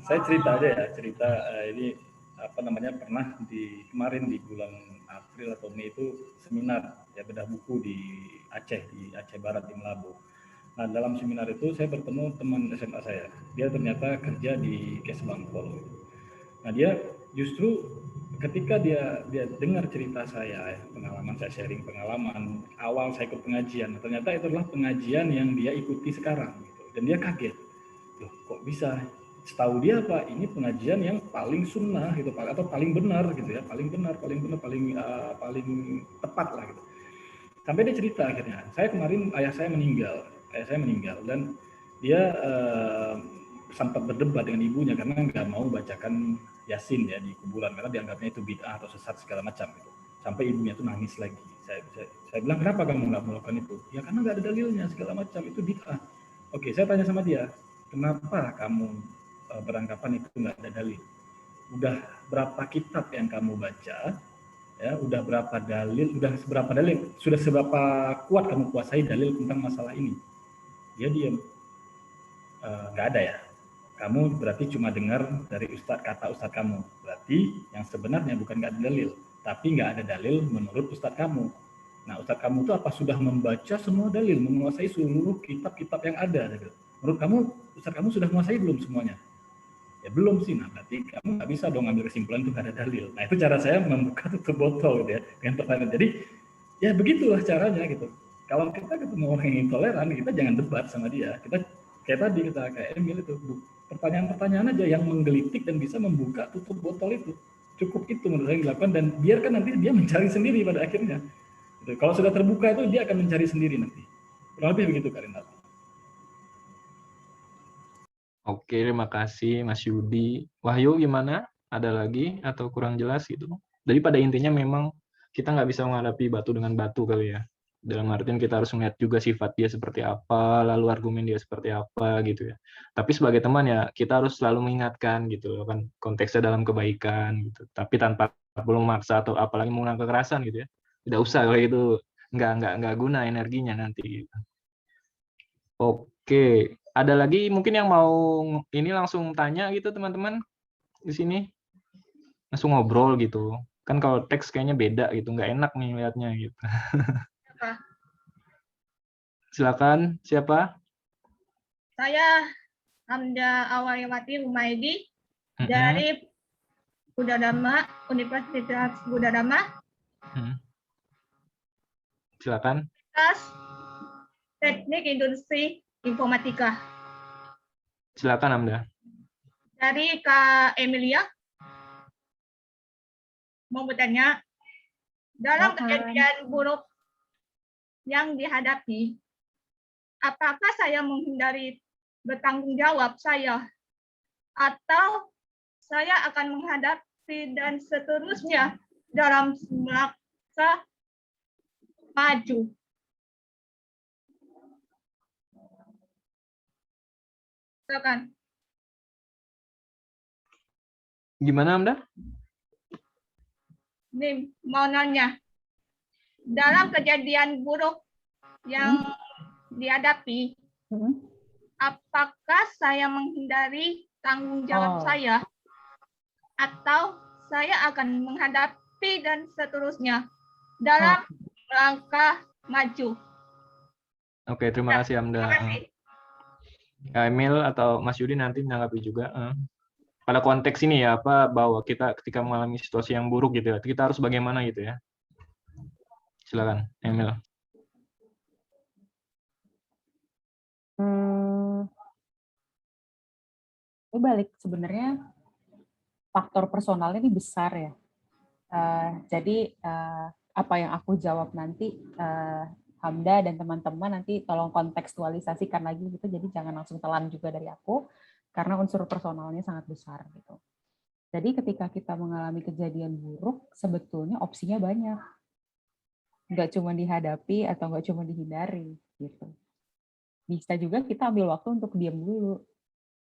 saya cerita aja ya, cerita ini apa namanya, pernah kemarin di bulan April atau Mei itu seminar ya bedah buku di Aceh Barat di Melabu. Nah, dalam seminar itu saya bertemu teman SMA saya. Dia ternyata kerja di Kes Bangpol. Nah, dia justru ketika dia dengar cerita saya, pengalaman saya, sharing pengalaman awal saya ikut pengajian, ternyata itu adalah pengajian yang dia ikuti sekarang gitu. Dan dia kaget. Loh, kok bisa? Setahu dia Pak, ini pengajian yang paling sunnah gitu Pak, atau paling benar gitu ya, paling tepat lah gitu. Sampai dia cerita akhirnya, kemarin ayah saya meninggal dan dia sempat berdebat dengan ibunya karena nggak mau bacakan Yasin ya di kuburan karena dianggapnya itu bid'ah atau sesat segala macam gitu. Sampai ibunya tuh nangis lagi. Saya bilang, kenapa kamu nggak melakukan itu? Ya karena nggak ada dalilnya segala macam, itu bid'ah. Oke, saya tanya sama dia, kenapa kamu beranggapan itu nggak ada dalil? Udah berapa kitab yang kamu baca? Ya, udah seberapa dalil, sudah seberapa kuat kamu kuasai dalil tentang masalah ini? Dia diam. Nggak ada ya. Kamu berarti cuma dengar dari kata ustadz kamu. Berarti yang sebenarnya bukan nggak ada dalil, tapi nggak ada dalil menurut ustadz kamu. Nah, ustadz kamu itu apa sudah membaca semua dalil, menguasai seluruh kitab-kitab yang ada? Menurut kamu, ustadz kamu sudah menguasai belum semuanya? Ya belum sih. Nah, berarti kamu nggak bisa dong ambil kesimpulan itu nggak ada dalil. Nah, itu cara saya membuka tutup botol gitu ya, dengan pertanyaan. Jadi ya begitulah caranya gitu. Kalau kita ketemu orang yang intoleran, kita jangan debat sama dia. Kita kayak Emil itu, pertanyaan-pertanyaan aja yang menggelitik dan bisa membuka tutup botol itu. Cukup itu menurut saya yang dilakukan, dan biarkan nanti dia mencari sendiri pada akhirnya. Gitu. Kalau sudah terbuka itu dia akan mencari sendiri nanti. Kurang lebih begitu, Karinat. Oke, terima kasih Mas Yudi. Wahyu gimana? Ada lagi atau kurang jelas gitu? Jadi pada intinya memang kita nggak bisa menghadapi batu dengan batu kali ya. Dalam artian kita harus melihat juga sifat dia seperti apa, lalu argumen dia seperti apa gitu ya. Tapi sebagai teman ya kita harus selalu mengingatkan gitu loh kan, konteksnya dalam kebaikan gitu. Tapi tanpa perlu memaksa atau apalagi menggunakan kekerasan gitu ya. Tidak usah kalau itu nggak guna energinya nanti. Gitu. Oke, ada lagi mungkin yang mau ini langsung tanya gitu teman-teman di sini, langsung ngobrol gitu. Kan kalau teks kayaknya beda gitu, nggak enak nih lihatnya gitu. Silakan, siapa? Saya Hamda Awaryawati Humaydi dari Buddha Dhamma, Universitas Buddha Dhamma. Silakan. Teknik Industri Informatika. Silakan Hamda. Dari Kak Emilia, mau bertanya, dalam kejadian buruk yang dihadapi, apakah saya menghindari bertanggung jawab saya, atau saya akan menghadapi dan seterusnya dalam melaksa maju? Silakan. Gimana Hamda? Ini mau nanya, dalam kejadian buruk yang dihadapi, apakah saya menghindari tanggung jawab saya, atau saya akan menghadapi dan seterusnya dalam langkah maju? Oke, terima kasih Hamda. Terima kasih. Emil atau Mas Yudi nanti menanggapi juga. Pada konteks ini ya, apa bahwa kita ketika mengalami situasi yang buruk gitu ya, kita harus bagaimana gitu ya. Silakan, Emil. Ini balik sebenarnya faktor personal ini besar ya. Jadi apa yang aku jawab nanti Hamda dan teman-teman nanti tolong kontekstualisasikan lagi gitu. Jadi jangan langsung telan juga dari aku karena unsur personalnya sangat besar gitu. Jadi ketika kita mengalami kejadian buruk sebetulnya opsinya banyak. Nggak cuma dihadapi atau nggak cuma dihindari gitu. Bisa juga kita ambil waktu untuk diam dulu,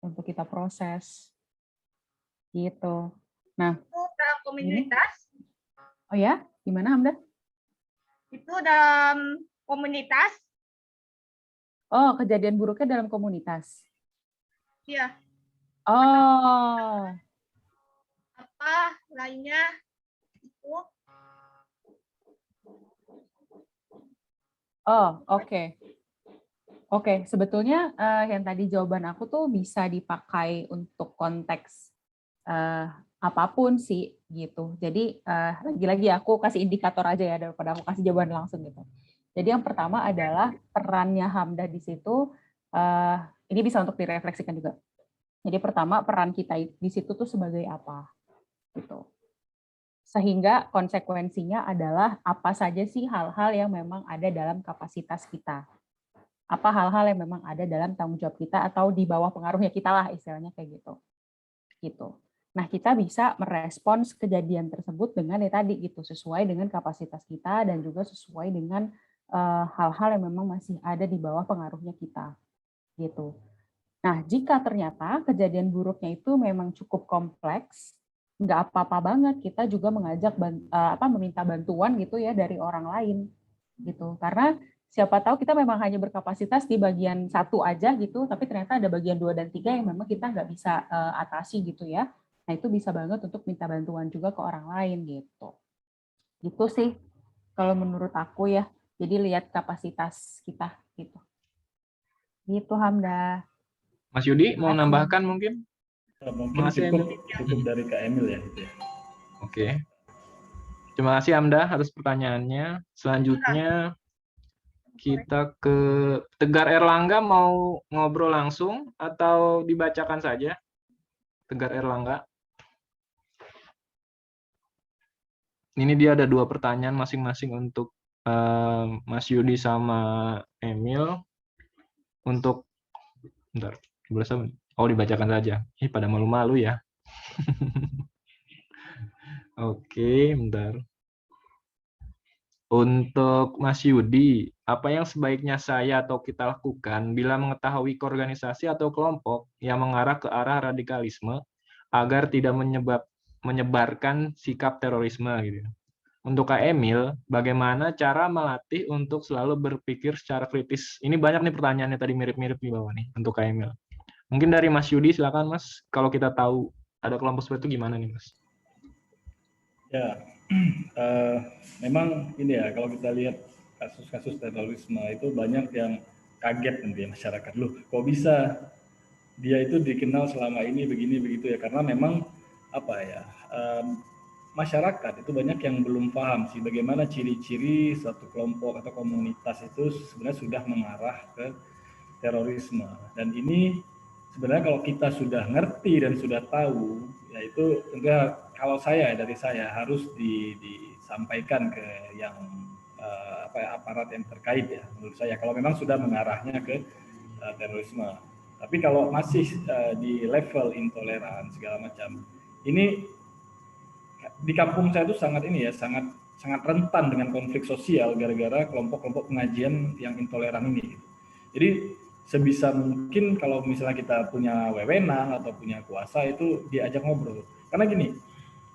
untuk kita proses gitu. Nah, itu dalam komunitas. Oh ya, gimana Hamda? Itu dalam komunitas Oh, kejadian buruknya dalam komunitas. Ya, Oh, apa lainnya itu? oh, oke. Oke, sebetulnya yang tadi jawaban aku tuh bisa dipakai untuk konteks apapun sih gitu. Jadi lagi-lagi aku kasih indikator aja ya daripada aku kasih jawaban langsung gitu. Jadi yang pertama adalah perannya Hamdah di situ. Ini bisa untuk direfleksikan juga. Jadi pertama peran kita di situ tuh sebagai apa gitu. Sehingga konsekuensinya adalah apa saja sih hal-hal yang memang ada dalam kapasitas kita. Apa hal-hal yang memang ada dalam tanggung jawab kita atau di bawah pengaruhnya kita lah istilahnya kayak gitu. Gitu. Nah, kita bisa merespons kejadian tersebut dengan ya tadi gitu, sesuai dengan kapasitas kita dan juga sesuai dengan hal-hal yang memang masih ada di bawah pengaruhnya kita. Gitu. Nah, jika ternyata kejadian buruknya itu memang cukup kompleks, nggak apa-apa banget kita juga mengajak meminta bantuan gitu ya dari orang lain gitu. Karena siapa tahu kita memang hanya berkapasitas di bagian 1 aja gitu, tapi ternyata ada bagian 2 dan 3 yang memang kita nggak bisa atasi gitu ya. Nah, itu bisa banget untuk minta bantuan juga ke orang lain gitu. Gitu sih kalau menurut aku ya. Jadi lihat kapasitas kita gitu. Gitu Hamdah. Mas Yudi mau Makasih. nambahkan mungkin? Mungkin Makasih, cukup dari Kak Emil ya. Gitu ya. Oke. Terima kasih Hamdah atas pertanyaannya. Selanjutnya kita ke Tegar Erlangga, mau ngobrol langsung atau dibacakan saja? Tegar Erlangga. Ini dia ada 2 pertanyaan masing-masing untuk Mas Yudi sama Emil. Untuk, bentar, oh dibacakan saja. Pada malu-malu ya. Oke, bentar. Untuk Mas Yudi, apa yang sebaiknya saya atau kita lakukan bila mengetahui organisasi atau kelompok yang mengarah ke arah radikalisme agar tidak menyebarkan sikap terorisme gitu. Untuk Kak Emil, bagaimana cara melatih untuk selalu berpikir secara kritis? Ini banyak nih pertanyaannya tadi mirip-mirip di bawah nih untuk Kak Emil. Mungkin dari Mas Yudi, silakan Mas. Kalau kita tahu ada kelompok seperti itu gimana nih Mas? Ya, memang ini ya, kalau kita lihat kasus-kasus terorisme itu banyak yang kaget nanti masyarakat. Loh, kok bisa dia itu dikenal selama ini begini begitu ya? Karena memang apa ya, masyarakat itu banyak yang belum paham sih bagaimana ciri-ciri suatu kelompok atau komunitas itu sebenarnya sudah mengarah ke terorisme. Dan ini sebenarnya kalau kita sudah ngerti dan sudah tahu, yaitu tentunya kalau dari saya harus disampaikan ke yang aparat yang terkait ya menurut saya kalau memang sudah mengarahnya ke terorisme. Tapi kalau masih di level intoleran segala macam, ini di kampung saya itu sangat rentan dengan konflik sosial gara-gara kelompok-kelompok pengajian yang intoleran ini. Jadi sebisa mungkin kalau misalnya kita punya wewenang atau punya kuasa itu diajak ngobrol. Karena gini,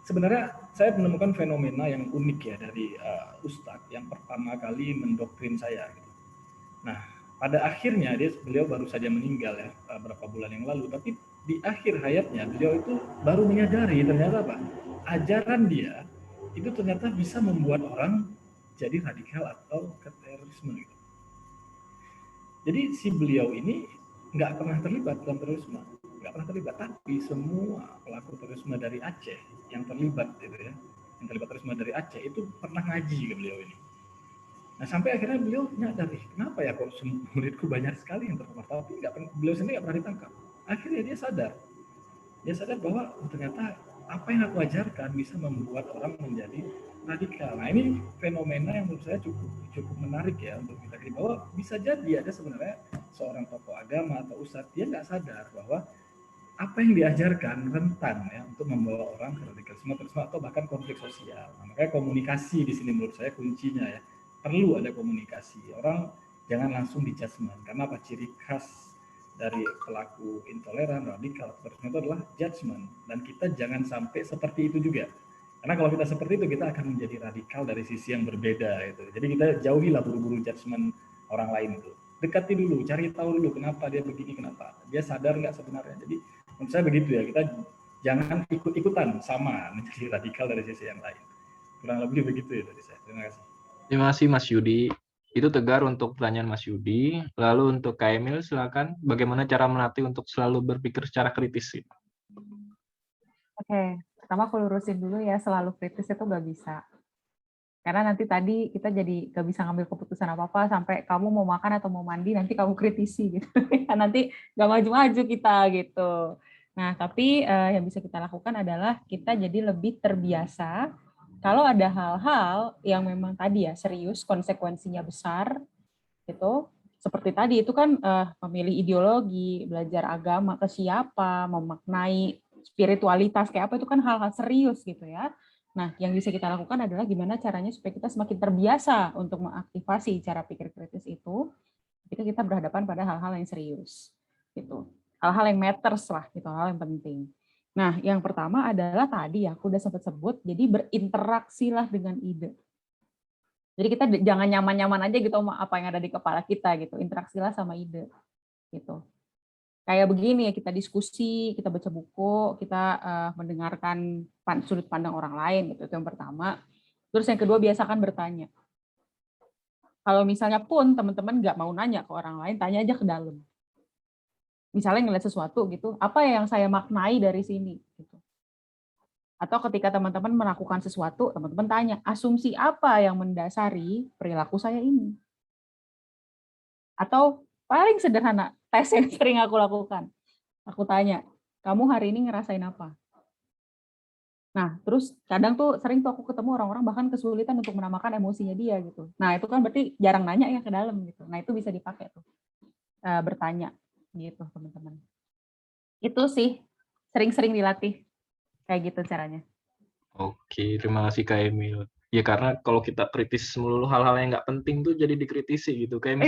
sebenarnya saya menemukan fenomena yang unik ya dari Ustadz yang pertama kali mendoktrin saya. Nah, pada akhirnya beliau baru saja meninggal ya beberapa bulan yang lalu, tapi di akhir hayatnya beliau itu baru menyadari ternyata apa? Ajaran dia itu ternyata bisa membuat orang jadi radikal atau ke terorisme gitu. Jadi si beliau ini nggak pernah terlibat dalam terorisme, nggak pernah terlibat, tapi semua pelaku terorisme dari Aceh yang terlibat gitu ya, yang terlibat terorisme dari Aceh itu pernah ngaji ke beliau ini. Nah sampai akhirnya beliau nyadar, kenapa ya kok muridku banyak sekali yang terpapar, tapi beliau sendiri nggak pernah ditangkap. Akhirnya dia sadar bahwa ternyata apa yang aku ajarkan bisa membuat orang menjadi radikal. Nah ini fenomena yang menurut saya cukup menarik ya untuk kita lihat bahwa bisa jadi ada sebenarnya seorang tokoh agama atau ustadz dia nggak sadar bahwa apa yang diajarkan rentan ya untuk membawa orang ke radikalisme atau bahkan konflik sosial. Nah, makanya komunikasi di sini menurut saya kuncinya ya, perlu ada komunikasi. Orang jangan langsung di-judgment karena apa, ciri khas dari pelaku intoleran, radikal, itu adalah judgment. Dan kita jangan sampai seperti itu juga. Karena kalau kita seperti itu, kita akan menjadi radikal dari sisi yang berbeda. Gitu. Jadi kita jauhilah buru-buru judgment orang lain itu. dekati dulu, cari tahu dulu kenapa dia begini, kenapa dia sadar nggak sebenarnya. Jadi menurut saya begitu ya, kita jangan ikut-ikutan sama menjadi radikal dari sisi yang lain. Kurang lebih begitu ya dari saya. Terima kasih. Terima kasih Mas Yudi. Itu tegar untuk pertanyaan Mas Yudi. Lalu untuk Kak Emil, silakan. Bagaimana cara melatih untuk selalu berpikir secara kritis? Oke, pertama aku lurusin dulu ya, selalu kritis itu nggak bisa. Karena nanti tadi kita jadi nggak bisa ngambil keputusan apa-apa sampai kamu mau makan atau mau mandi, nanti kamu kritisi gitu. Nanti nggak maju-maju kita gitu. Nah, tapi yang bisa kita lakukan adalah kita jadi lebih terbiasa kalau ada hal-hal yang memang tadi ya serius, konsekuensinya besar, gitu. Seperti tadi itu kan memilih ideologi, belajar agama ke siapa, memaknai spiritualitas kayak apa, itu kan hal-hal serius gitu ya. Nah, yang bisa kita lakukan adalah gimana caranya supaya kita semakin terbiasa untuk mengaktifasi cara pikir kritis itu ketika kita berhadapan pada hal-hal yang serius gitu. Hal-hal yang matters lah gitu, hal yang penting. Nah, yang pertama adalah tadi ya aku udah sempat sebut, jadi berinteraksilah dengan ide. Jadi kita jangan nyaman-nyaman aja gitu sama apa yang ada di kepala kita gitu, interaksilah sama ide gitu. Kayak begini ya, kita diskusi, kita baca buku, kita mendengarkan sudut pandang orang lain gitu, itu yang pertama. Terus yang kedua, biasakan bertanya. Kalau misalnya pun teman-teman nggak mau nanya ke orang lain, tanya aja ke dalam. Misalnya ngeliat sesuatu gitu, apa yang saya maknai dari sini? Gitu. Atau ketika teman-teman melakukan sesuatu, teman-teman tanya, asumsi apa yang mendasari perilaku saya ini? Atau paling sederhana, tes yang sering aku lakukan. Aku tanya, kamu hari ini ngerasain apa? Nah, terus kadang tuh sering tuh aku ketemu orang-orang bahkan kesulitan untuk menamakan emosinya dia gitu. Nah, itu kan berarti jarang nanya ya ke dalam gitu. Nah, itu bisa dipakai tuh. Bertanya gitu, teman-teman. Itu sih sering-sering dilatih. Kayak gitu caranya. Oke, terima kasih Kak Emil. Ya karena kalau kita kritis melulu hal-hal yang nggak penting tuh jadi dikritisi gitu. Kayak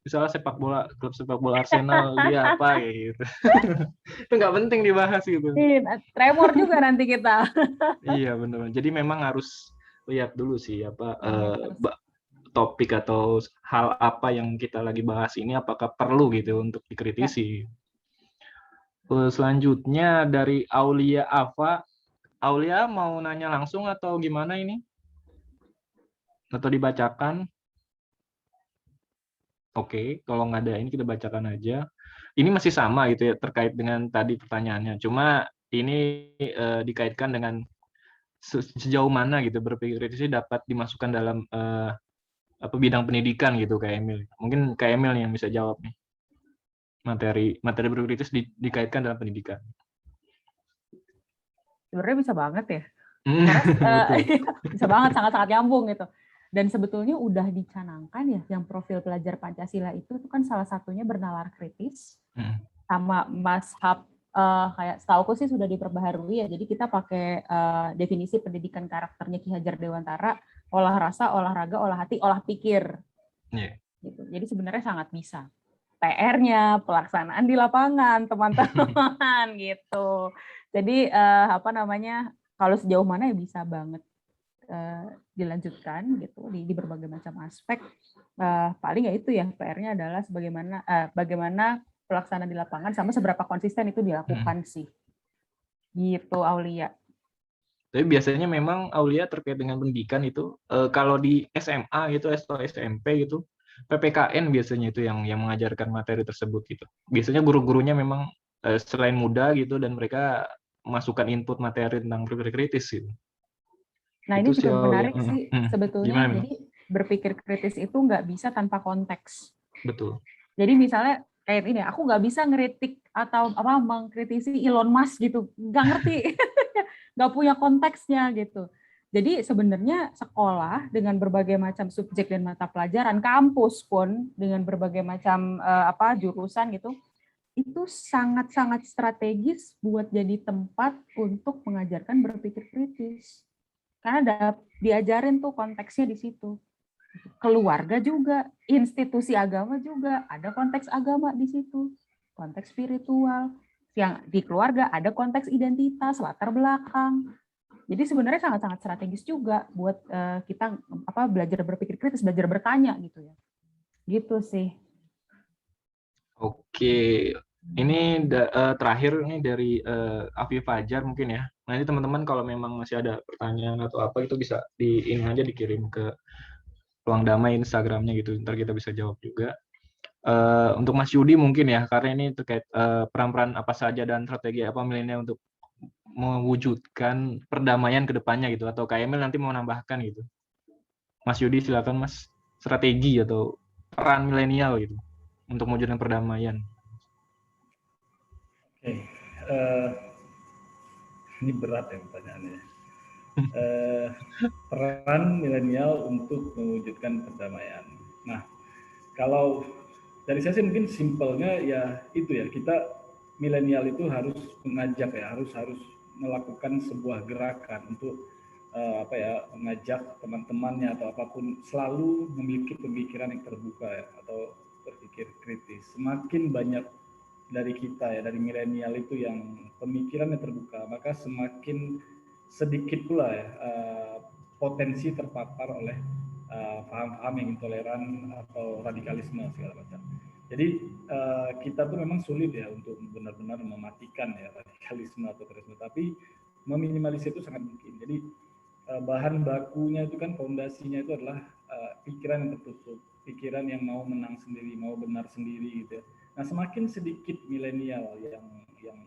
misalnya sepak bola, klub sepak bola Arsenal dia apa gitu. Itu nggak penting dibahas gitu. Tremor juga nanti kita. Iya benar. Jadi memang harus lihat dulu sih apa topik atau hal apa yang kita lagi bahas ini apakah perlu gitu untuk dikritisi. Selanjutnya dari Aulia Ava. Aulia mau nanya langsung atau gimana ini? Atau dibacakan? Oke, kalau nggak ada ini kita bacakan aja. Ini masih sama gitu ya terkait dengan tadi pertanyaannya. Cuma ini dikaitkan dengan sejauh mana gitu berpikir kritis dapat dimasukkan dalam bidang pendidikan gitu Kak Emil. Mungkin Kak Emil yang bisa jawab nih. Materi berpikir kritis dikaitkan dalam pendidikan. Sebenarnya bisa banget ya. Karena bisa banget, sangat-sangat nyambung gitu. Dan sebetulnya udah dicanangkan ya, yang profil pelajar Pancasila itu kan salah satunya bernalar kritis, sama mazhab kayak setauku sih sudah diperbaharui ya. Jadi kita pakai definisi pendidikan karakternya Ki Hajar Dewantara, olah rasa, olahraga, olah hati, olah pikir. Gitu. Jadi sebenarnya sangat bisa. PR-nya pelaksanaan di lapangan, teman-teman gitu. Jadi kalau sejauh mana ya bisa banget dilanjutkan gitu di berbagai macam aspek. Paling ya itu ya PR-nya adalah bagaimana pelaksanaan di lapangan sama seberapa konsisten itu dilakukan sih. Gitu Aulia. Tapi biasanya memang Aulia terkait dengan pendidikan itu kalau di SMA gitu atau SMP gitu PPKN biasanya itu yang mengajarkan materi tersebut gitu. Biasanya guru-gurunya memang selain muda gitu dan mereka masukkan input materi tentang berpikir kritis gitu. Nah itu ini juga menarik sih sebetulnya. Gimana? Jadi berpikir kritis itu nggak bisa tanpa konteks. Betul. Jadi misalnya kayak ini, aku nggak bisa ngeritik atau mengkritisi Elon Musk gitu, nggak ngerti, nggak punya konteksnya gitu. Jadi sebenarnya sekolah dengan berbagai macam subjek dan mata pelajaran, kampus pun dengan berbagai macam jurusan gitu, itu sangat-sangat strategis buat jadi tempat untuk mengajarkan berpikir kritis. Karena diajarin tuh konteksnya di situ. Keluarga juga, institusi agama juga, ada konteks agama di situ, konteks spiritual. Yang di keluarga ada konteks identitas, latar belakang. Jadi sebenarnya sangat-sangat strategis juga buat kita belajar berpikir kritis, belajar bertanya gitu ya. Gitu sih. Oke, ini terakhir nih dari Afif Fajar mungkin ya. Nanti teman-teman kalau memang masih ada pertanyaan atau apa itu bisa ini aja dikirim ke Ruang Damai Instagramnya gitu. Ntar kita bisa jawab juga. Untuk Mas Yudi mungkin ya, karena ini terkait peran-peran apa saja dan strategi apa milenial untuk mewujudkan perdamaian ke depannya gitu. Atau Kak Emil nanti mau menambahkan gitu. Mas Yudi silakan Mas, strategi atau peran milenial gitu untuk mewujudkan perdamaian. Oke, ini berat ya pertanyaannya. Peran milenial untuk mewujudkan perdamaian. Nah, kalau dari saya sih mungkin simpelnya ya itu ya, kita milenial itu harus mengajak ya, harus melakukan sebuah gerakan untuk mengajak teman-temannya atau apapun selalu memiliki pemikiran yang terbuka ya, atau berpikir kritis. Semakin banyak dari kita ya, dari milenial itu yang pemikirannya terbuka, maka semakin sedikit pula ya potensi terpapar oleh paham-paham yang intoleran atau radikalisme segala macam. Jadi kita tuh memang sulit ya untuk benar-benar mematikan ya radikalisme atau terorisme, tapi meminimalisir itu sangat mungkin. Jadi bahan bakunya itu kan, fondasinya itu adalah pikiran yang tertutup, pikiran yang mau menang sendiri, mau benar sendiri gitu ya. Nah, semakin sedikit milenial yang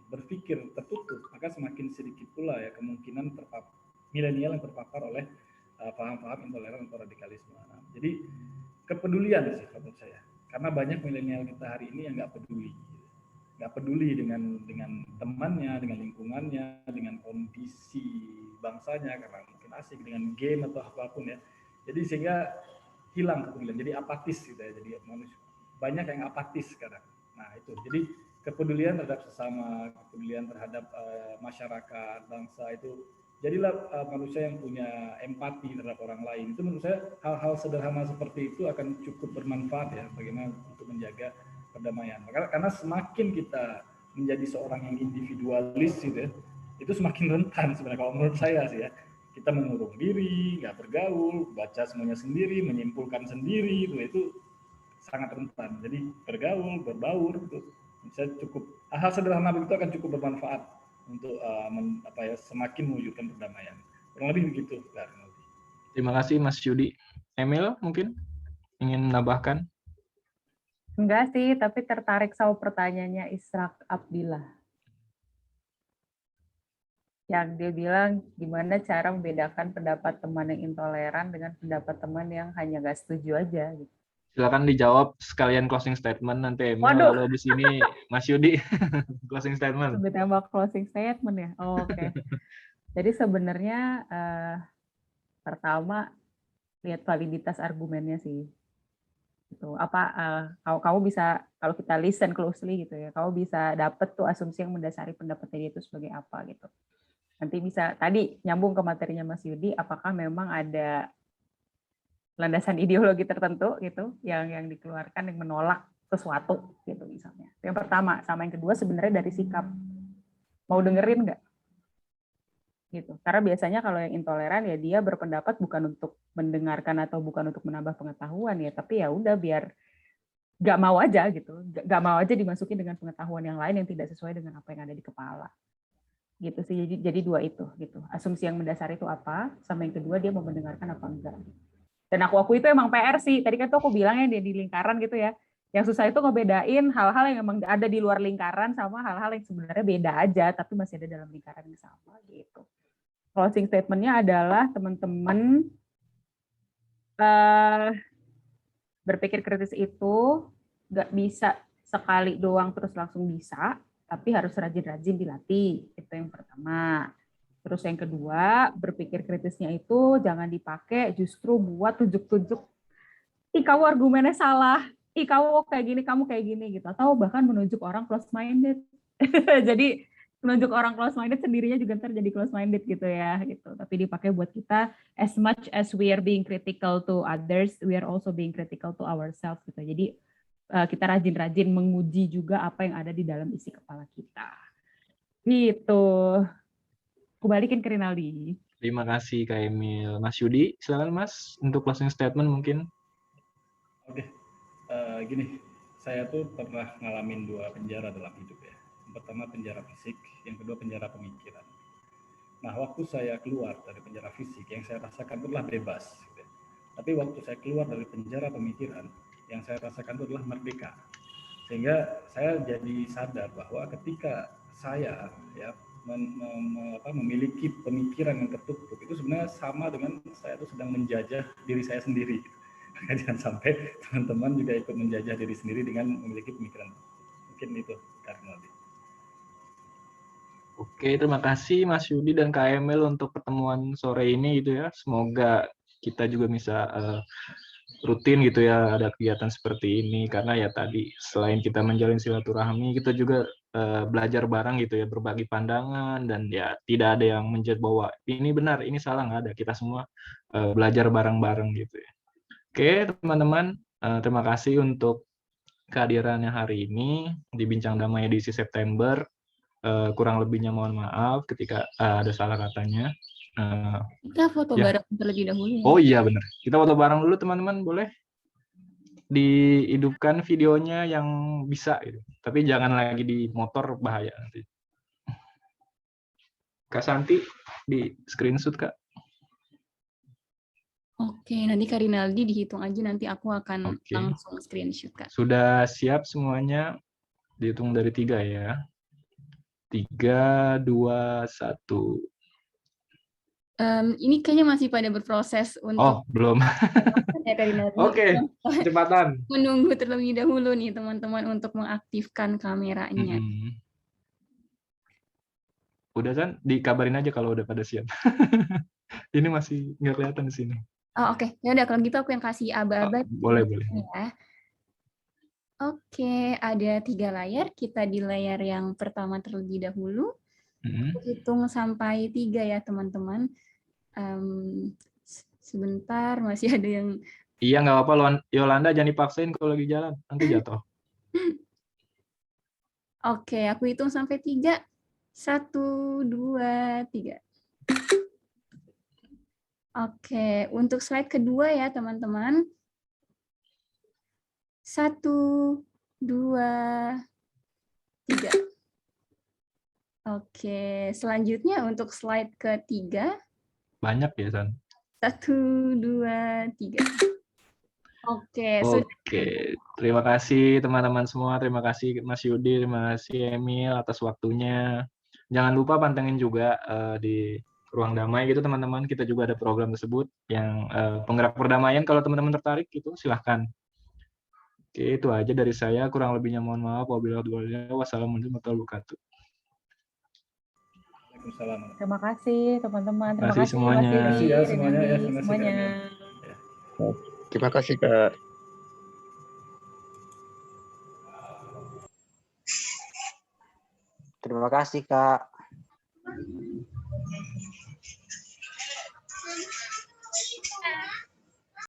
berpikir tertutup, maka semakin sedikit pula ya kemungkinan milenial yang terpapar oleh paham-paham intoleran atau radikalisme. Nah, jadi kepedulian sih menurut saya, karena banyak milenial kita hari ini yang nggak peduli dengan temannya, dengan lingkungannya, dengan kondisi bangsanya, karena mungkin asik dengan game atau apapun ya. Jadi sehingga hilang kepedulian, jadi apatis gitu ya. Jadi manusia banyak yang apatis sekarang. Nah itu, jadi kepedulian terhadap sesama, kepedulian terhadap masyarakat, bangsa itu, jadilah manusia yang punya empati terhadap orang lain. Itu menurut saya hal-hal sederhana seperti itu akan cukup bermanfaat ya, bagaimana untuk menjaga perdamaian. Karena semakin kita menjadi seorang yang individualis gitu ya, itu semakin rentan sebenarnya kalau menurut saya sih ya. Kita mengurung diri, nggak bergaul, baca semuanya sendiri, menyimpulkan sendiri, itu sangat rentan. Jadi bergaul, berbaur, itu bisa cukup, hal sederhana begitu akan cukup bermanfaat untuk semakin mewujudkan perdamaian. Kurang lebih begitu. Terima kasih Mas Yudi. Emil mungkin ingin menambahkan? Enggak sih, tapi tertarik sama pertanyaannya Israk Abdillah. Yang dia bilang gimana cara membedakan pendapat teman yang intoleran dengan pendapat teman yang hanya nggak setuju aja gitu. Silakan dijawab sekalian closing statement nanti Emil, lalu habis ini Mas Yudi closing statement. Tembak closing statement ya. Oh, oke. Jadi sebenarnya pertama lihat validitas argumennya sih. Gitu. Kalau kamu bisa, kalau kita listen closely gitu ya, kamu bisa dapet tuh asumsi yang mendasari pendapatnya dia itu sebagai apa gitu. Nanti bisa tadi nyambung ke materinya Mas Yudi, apakah memang ada landasan ideologi tertentu gitu yang dikeluarkan yang menolak sesuatu gitu misalnya. Yang pertama, sama yang kedua sebenarnya dari sikap. Mau dengerin nggak? Gitu. Karena biasanya kalau yang intoleran ya dia berpendapat bukan untuk mendengarkan atau bukan untuk menambah pengetahuan ya, tapi ya udah biar nggak mau aja gitu, nggak mau aja dimasukin dengan pengetahuan yang lain yang tidak sesuai dengan apa yang ada di kepala. Gitu sih, jadi dua itu gitu. Asumsi yang mendasar itu apa, sama yang kedua dia mau mendengarkan apa enggak. Dan aku itu emang PR sih. Tadi kan tuh aku bilangnya dia di lingkaran gitu ya. Yang susah itu ngebedain hal-hal yang emang ada di luar lingkaran sama hal-hal yang sebenarnya beda aja tapi masih ada dalam lingkaran yang sama gitu. Closing statement-nya adalah teman-teman berpikir kritis itu nggak bisa sekali doang terus langsung bisa, tapi harus rajin-rajin dilatih. Itu yang pertama. Terus yang kedua, berpikir kritisnya itu jangan dipakai justru buat tunjuk-tunjuk, ih kamu argumennya salah, ih kamu kayak gini gitu, atau bahkan menunjuk orang close-minded. Jadi menunjuk orang close-minded sendirinya juga ntar jadi close-minded gitu ya. Gitu. Tapi dipakai buat kita, as much as we are being critical to others, we are also being critical to ourselves gitu. Jadi kita rajin-rajin menguji juga apa yang ada di dalam isi kepala kita. Gitu. Aku balikin ke Rinaldi. Terima kasih Kak Emil. Mas Yudi, silakan Mas untuk closing statement mungkin. Oke, gini, saya tuh pernah ngalamin 2 penjara dalam hidup ya. Yang pertama penjara fisik, yang kedua penjara pemikiran. Nah, waktu saya keluar dari penjara fisik, yang saya rasakan itu adalah bebas. Gitu ya. Tapi waktu saya keluar dari penjara pemikiran, yang saya rasakan itu adalah merdeka. Sehingga saya jadi sadar bahwa ketika saya ya memiliki pemikiran yang tertutup, itu sebenarnya sama dengan saya itu sedang menjajah diri saya sendiri. Jangan sampai teman-teman juga ikut menjajah diri sendiri dengan memiliki pemikiran. Mungkin itu karena Oke, terima kasih Mas Yudi dan Kak Emil untuk pertemuan sore ini gitu ya. Semoga kita juga bisa rutin gitu ya ada kegiatan seperti ini, karena ya tadi selain kita menjalin silaturahmi, kita juga belajar bareng gitu ya, berbagi pandangan, dan ya tidak ada yang menjudge bahwa ini benar, ini salah, nggak ada. Kita semua belajar bareng-bareng gitu ya. Oke, teman-teman, terima kasih untuk kehadirannya hari ini di Bincang Damai edisi September. Kurang lebihnya mohon maaf ketika ada salah katanya. Kita foto Ya. bareng terlebih dahulu ya. Oh iya benar. Kita foto bareng dulu teman-teman, boleh dihidupkan videonya yang bisa gitu. Tapi jangan lagi di motor, bahaya nanti. Kak Santi di screenshot Kak. Oke, nanti Kak Rinaldi dihitung aja, nanti aku akan Oke. langsung screenshot Kak. Sudah siap semuanya? Dihitung dari 3 ya. 3, 2, 1. Ini kayaknya masih pada berproses Oh, untuk belum. ya Kak Rinaldi. Oke, kecepatan. Menunggu terlebih dahulu nih teman-teman untuk mengaktifkan kameranya. Udah kan, dikabarin aja kalau udah pada siap. Ini masih nggak kelihatan di sini. Oh, oke. Ya udah kalau gitu aku yang kasih aba-aba. Boleh. Ya. Oke, ada 3 layar. Kita di layar yang pertama terlebih dahulu. Hitung sampai 3 ya teman-teman. Sebentar, masih ada yang... Iya, nggak apa-apa. Yolanda jangan dipaksain kalau lagi jalan. Nanti jatuh. Oke, aku hitung sampai 3. 1, 2, 3. Oke, untuk slide kedua ya teman-teman. 1, 2, 3. Oke, selanjutnya untuk slide ketiga. Banyak ya, San. 1, 2, 3. Oke, Terima kasih teman-teman semua. Terima kasih Mas Yudi, terima kasih Emil atas waktunya. Jangan lupa pantengin juga di Ruang Damai gitu teman-teman. Kita juga ada program tersebut yang penggerak perdamaian. Kalau teman-teman tertarik gitu silahkan. Oke, itu aja dari saya. Kurang lebihnya mohon maaf. Wassalamualaikum warahmatullahi wabarakatuh. Terima kasih teman-teman. Terima kasih semuanya. Mas Yudi, ya semuanya ya. semuanya. Terima kasih Kak. Terima kasih Kak.